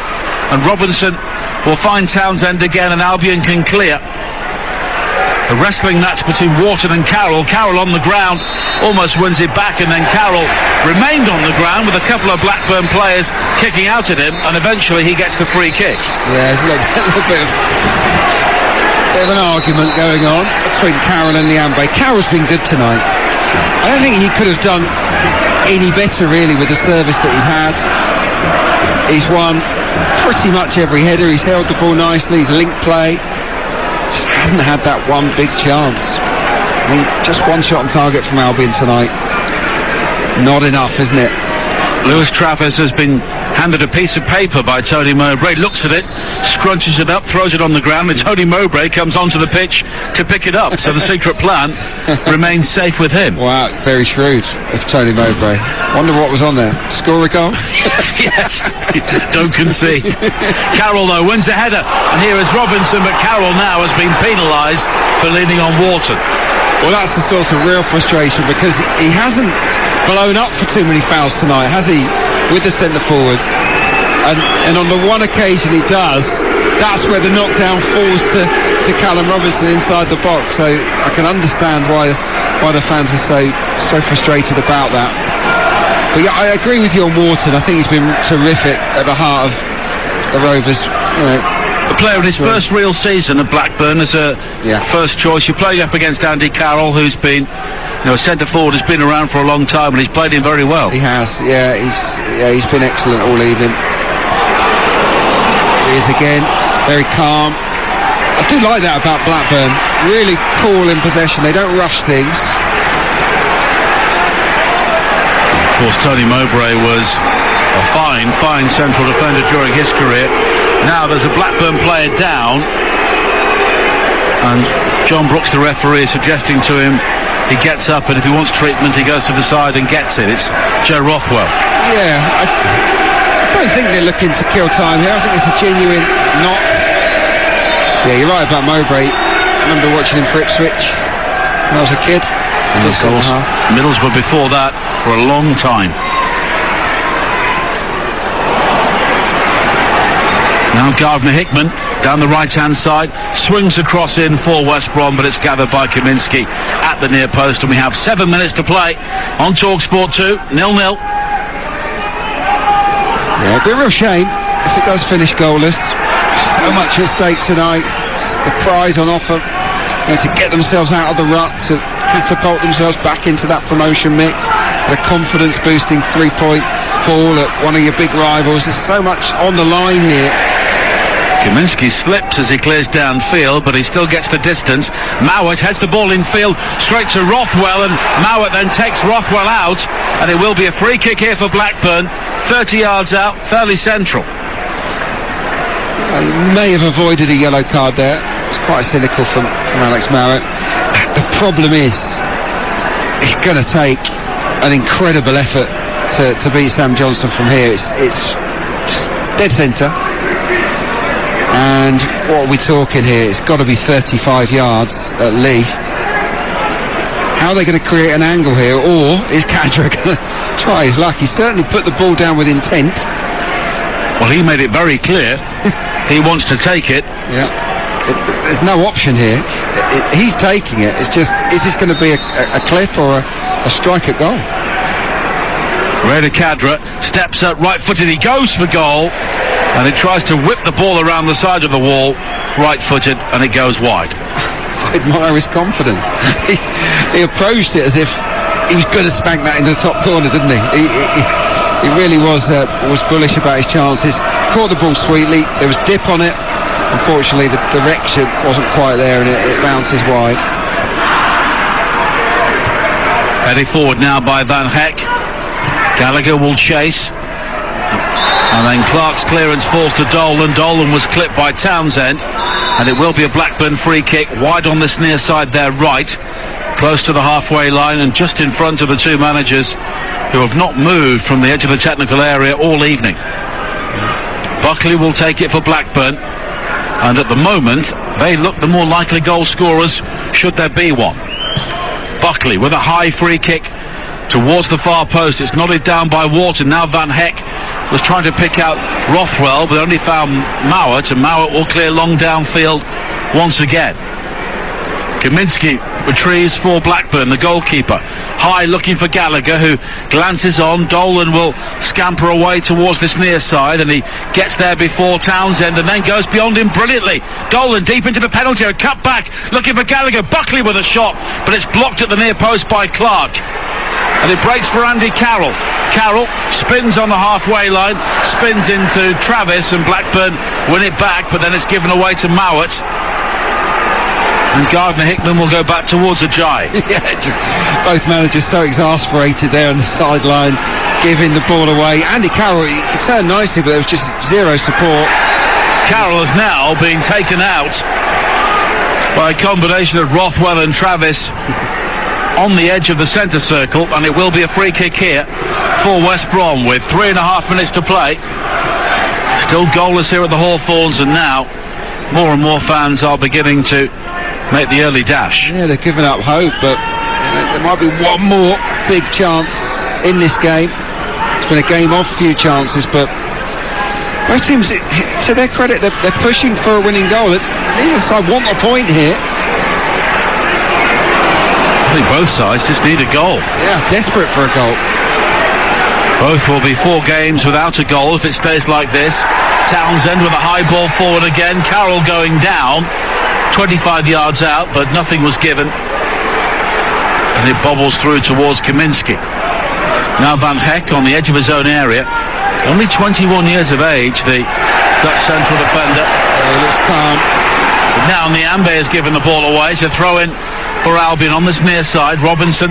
And Robinson will find Townsend again, and Albion can clear. A wrestling match between Wharton and Carroll. Carroll on the ground, almost wins it back, and then Carroll remained on the ground with a couple of Blackburn players kicking out at him, and eventually he gets the free kick. Yeah, there's a little bit of an argument going on between Carroll and Liambe. Carroll's been good tonight. I don't think he could have done any better really with the service that he's had. He's won pretty much every header. He's held the ball nicely. He's linked play. Just hasn't had that one big chance. I mean, just one shot on target from Albion tonight. Not enough, isn't it? Lewis Travis has been handed a piece of paper by Tony Mowbray, looks at it, scrunches it up, throws it on the ground, and Tony Mowbray comes onto the pitch to pick it up. So the secret plan remains safe with him. Wow, very shrewd of Tony Mowbray. Wonder what was on there. Score a goal? Yes, don't concede. Carroll, though, wins a header, and here is Robinson, but Carroll now has been penalised for leaning on Wharton. Well, that's the source of real frustration, because he hasn't blown up for too many fouls tonight, has he, with the centre forward? And on the one occasion he does, that's where the knockdown falls to Callum Robinson inside the box. So I can understand why the fans are so frustrated about that. But yeah, I agree with you on Wharton. I think he's been terrific at the heart of the Rovers. You know, a player in his first real season at Blackburn as a first choice. You're playing up against Andy Carroll, who's been, centre forward, has been around for a long time, and he's played him very well. He has, he's been excellent all evening. He is again, very calm. I do like that about Blackburn. Really cool in possession. They don't rush things. Of course, Tony Mowbray was a fine central defender during his career. Now there's a Blackburn player down, and John Brooks, the referee, is suggesting to him he gets up, and if he wants treatment he goes to the side and gets it. It's Joe Rothwell. Yeah, I don't think they're looking to kill time here. I think it's a genuine knock. Yeah, you're right about Mowbray. I remember watching him for Ipswich when I was a kid. And of course, Middlesbrough before that for a long time. Now Gardner Hickman down the right-hand side, swings across in for West Brom, but it's gathered by Kaminski at the near post, and we have 7 minutes to play on TalkSport 2, 0-0. Yeah, it'd be a real shame if it does finish goalless. So much at stake tonight. The prize on offer, to get themselves out of the rut, to catapult themselves back into that promotion mix, the confidence boosting 3-point haul at one of your big rivals. There's so much on the line here. Kaminski slips as he clears downfield, but he still gets the distance. Mowat heads the ball in field straight to Rothwell, and Mowat then takes Rothwell out, and it will be a free kick here for Blackburn, 30 yards out, fairly central. He may have avoided a yellow card there. It's quite cynical from Alex Mowat. The problem is, it's going to take an incredible effort to beat Sam Johnson from here. It's just dead centre. And what are we talking here? It's got to be 35 yards at least. How are they going to create an angle here? Or is Khadra going to try his luck? He certainly put the ball down with intent. Well, he made it very clear he wants to take it. Yeah. There's no option here. He's taking it. It's just, is this going to be a clip or a strike at goal? Reda Khadra steps up right-footed. He goes for goal, and he tries to whip the ball around the side of the wall, right-footed, and it goes wide. I admire his confidence. He approached it as if he was going to spank that into the top corner, didn't he? He really was bullish about his chances. Caught the ball sweetly. There was dip on it. unfortunately the direction wasn't quite there and it bounces wide. Heading forward now by Van Heck. Gallagher will chase. And then Clark's clearance falls to Dolan. Dolan was clipped by Townsend. And it will be a Blackburn free kick wide on this near side there right. Close to the halfway line and just in front of the two managers who have not moved from the edge of the technical area all evening. Buckley will take it for Blackburn. And at the moment, they look the more likely goal scorers should there be one. Buckley with a high free kick towards the far post. It's nodded down by Wharton. Now Van Heck was trying to pick out Rothwell, but only found Mowat, and Mowat will clear long downfield once again. Kaminski retrieves for Blackburn, the goalkeeper. High looking for Gallagher, who glances on. Dolan will scamper away towards this near side, and he gets there before Townsend and then goes beyond him brilliantly. Dolan deep into the penalty area, cut back, looking for Gallagher. Buckley with a shot, but it's blocked at the near post by Clark. And it breaks for Andy Carroll. Carroll spins on the halfway line, spins into Travis, and Blackburn win it back, but then it's given away to Mowat. And Gardner-Hickman will go back towards Ajayi. Yeah, both managers so exasperated there on the sideline, giving the ball away. Andy Carroll, he turned nicely, but there was just zero support. Carroll is now being taken out by a combination of Rothwell and Travis on the edge of the centre circle, and it will be a free kick here for West Brom with 3.5 minutes to play. Still goalless here at the Hawthorns, and now more and more fans are beginning to make the early dash. Yeah, they're giving up hope, but there might be one more big chance in this game. It's been a game of few chances, but both teams, to their credit, they're pushing for a winning goal. Neither side want a point here. I think both sides just need a goal. Yeah, desperate for a goal. Both will be 4 games without a goal if it stays like this. Townsend with a high ball forward again. Carroll going down 25 yards out, but nothing was given, and it bobbles through towards Kaminski. Now Van Heck on the edge of his own area, only 21 years of age, the Dutch central defender. Looks calm. But now Niambe has given the ball away to throw in for Albion on this near side. Robinson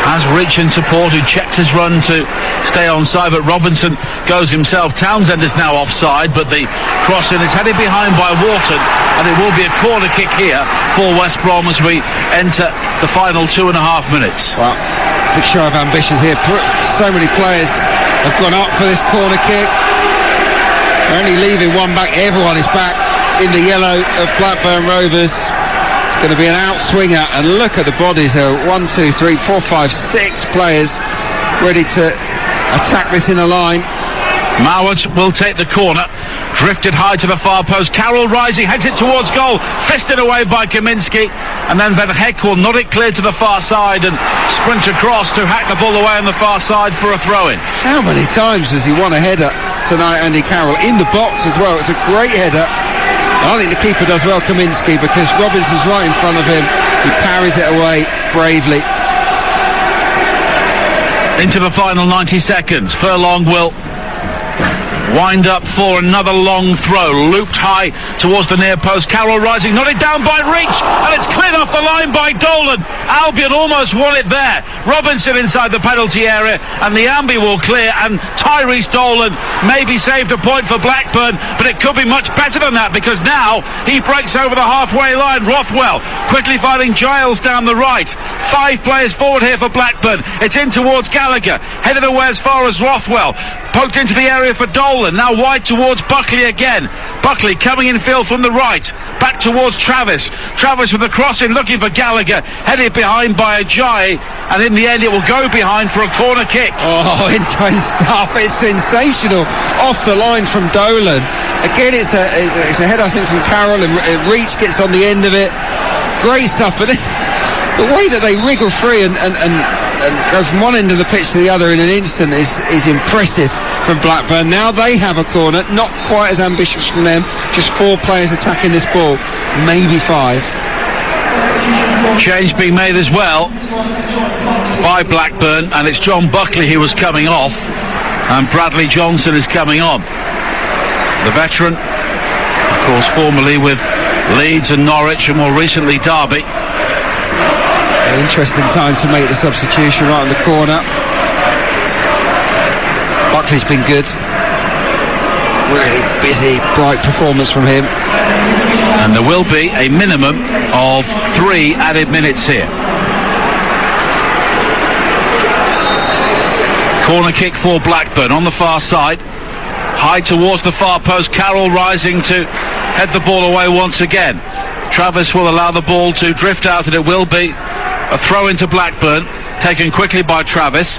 has Rich in support, who checked his run to stay onside, but Robinson goes himself. Townsend is now offside, but the cross-in is headed behind by Wharton, and it will be a corner kick here for West Brom as we enter the final 2.5 minutes. Well, big show of ambition here. So many players have gone up for this corner kick. They're only leaving one back. Everyone is back in the yellow of Blackburn Rovers. Going to be an outswinger, and look at the bodies. There are 1, 2, 3, 4, 5, 6 players ready to attack this inner line. Mowat will take the corner, drifted high to the far post. Carroll rising, heads it towards goal, fisted away by Kaminski, and then Van Heck will nod it clear to the far side and sprint across to hack the ball away on the far side for a throw-in. How many times does he want a header tonight, Andy Carroll? In the box as well. It's a great header. I think the keeper does well, Kaminski, because Robinson's right in front of him. He parries it away bravely. Into the final 90 seconds. Furlong will wind up for another long throw, looped high towards the near post. Carroll rising, nodded down by Reach, and it's cleared off the line by Dolan. Albion almost won it there. Robinson inside the penalty area, and the Ambi will clear, and Tyrese Dolan maybe saved a point for Blackburn, but it could be much better than that, because now he breaks over the halfway line. Rothwell quickly finding Giles down the right. 5 players forward here for Blackburn. It's in towards Gallagher, headed away as far as Rothwell, poked into the area for Dolan, now wide towards Buckley again. Buckley coming in field from the right, back towards Travis. Travis with the cross in, looking for Gallagher, headed behind by Ajayi, and in the end it will go behind for a corner kick. Oh, intense stuff. It's sensational. Off the line from Dolan. Again, it's a head, I think, from Carroll, and Reach gets on the end of it. Great stuff, but the way that they wriggle free and go from one end of the pitch to the other in an instant is impressive from Blackburn. Now they have a corner, not quite as ambitious from them, just 4 players attacking this ball, maybe 5. Change being made as well by Blackburn, and it's John Buckley who was coming off, and Bradley Johnson is coming on. The veteran Of course, formerly with Leeds and Norwich, and more recently Derby. An interesting time to make the substitution right in the corner. Buckley's been good. Really busy, bright performance from him. And there will be a minimum of 3 added minutes here. Corner kick for Blackburn on the far side. High towards the far post. Carroll rising to head the ball away once again. Travis will allow the ball to drift out, and it will be a throw into Blackburn, taken quickly by Travis.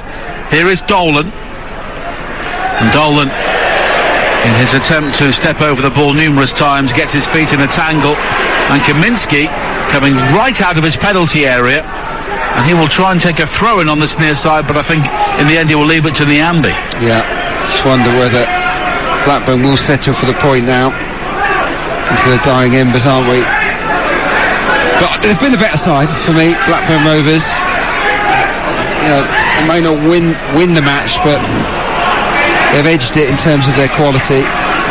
Here is Dolan. And Dolan, in his attempt to step over the ball numerous times, gets his feet in a tangle. And Kaminski coming right out of his penalty area. And he will try and take a throw-in on this near side, but I think in the end he will leave it to Niambi. Yeah, just wonder whether Blackburn will settle for the point now. Into the dying embers, aren't we? But they've been the better side for me, Blackburn Rovers. You know, they may not win the match, but they've edged it in terms of their quality.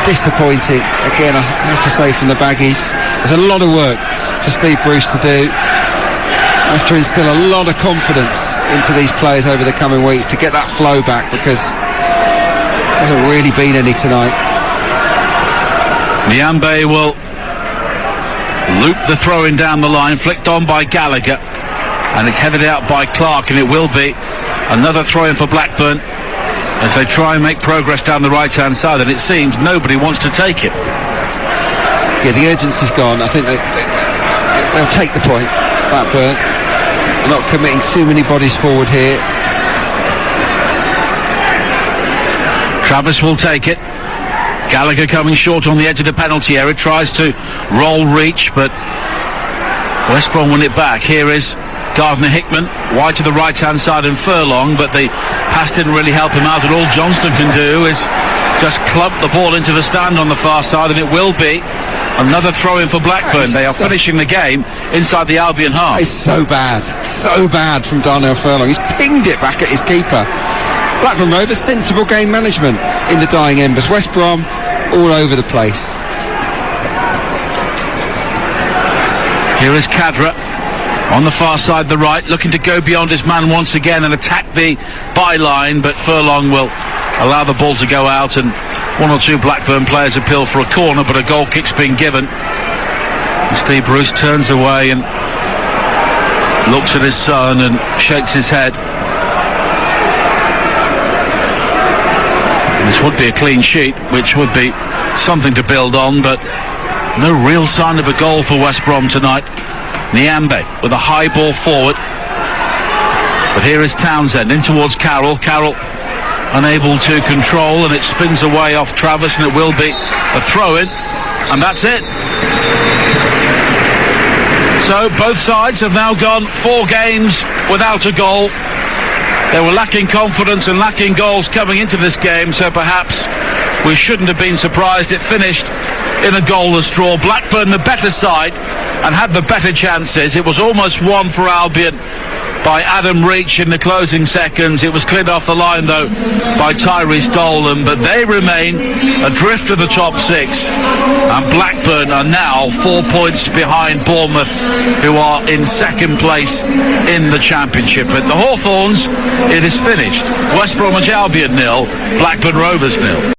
Disappointing, again, I have to say, from the Baggies. There's a lot of work for Steve Bruce to do. I have to instill a lot of confidence into these players over the coming weeks to get that flow back, because there hasn't really been any tonight. Niambi will loop the throw-in down the line, flicked on by Gallagher, and it's headed out by Clark, and it will be another throw-in for Blackburn as they try and make progress down the right-hand side, and it seems nobody wants to take it. Yeah, the urgency's gone. I think they'll take the point, Blackburn. They're not committing too many bodies forward here. Travis will take it. Gallagher coming short on the edge of the penalty area, tries to roll reach, but West Brom win it back. Here is Gardner Hickman, wide to the right-hand side and Furlong, but the pass didn't really help him out, and all Johnston can do is just clump the ball into the stand on the far side, and it will be another throw-in for Blackburn. They are finishing the game inside the Albion half. It's so bad from Darnell Furlong. He's pinged it back at his keeper. Blackburn Rovers, sensible game management in the dying embers. West Brom, all over the place. Here is Kadra on the far side, the right, looking to go beyond his man once again and attack the byline, but Furlong will allow the ball to go out, and 1 or 2 Blackburn players appeal for a corner, but a goal kick's been given. And Steve Bruce turns away and looks at his son and shakes his head. And this would be a clean sheet, which would be something to build on, but no real sign of a goal for West Brom tonight. Niambi with a high ball forward, but here is Townsend in towards Carroll. Carroll unable to control, and it spins away off Travis, and it will be a throw-in, and that's it. So both sides have now gone 4 games without a goal. They were lacking confidence and lacking goals coming into this game, so perhaps we shouldn't have been surprised it finished in a goalless draw. Blackburn the better side and had the better chances. It was almost won for Albion by Adam Reach in the closing seconds. It was cleared off the line though by Tyrese Dolan, but they remain adrift of the top 6, and Blackburn are now 4 points behind Bournemouth, who are in second place in the Championship. At the Hawthorns, it is finished. West Bromwich Albion 0, Blackburn Rovers 0.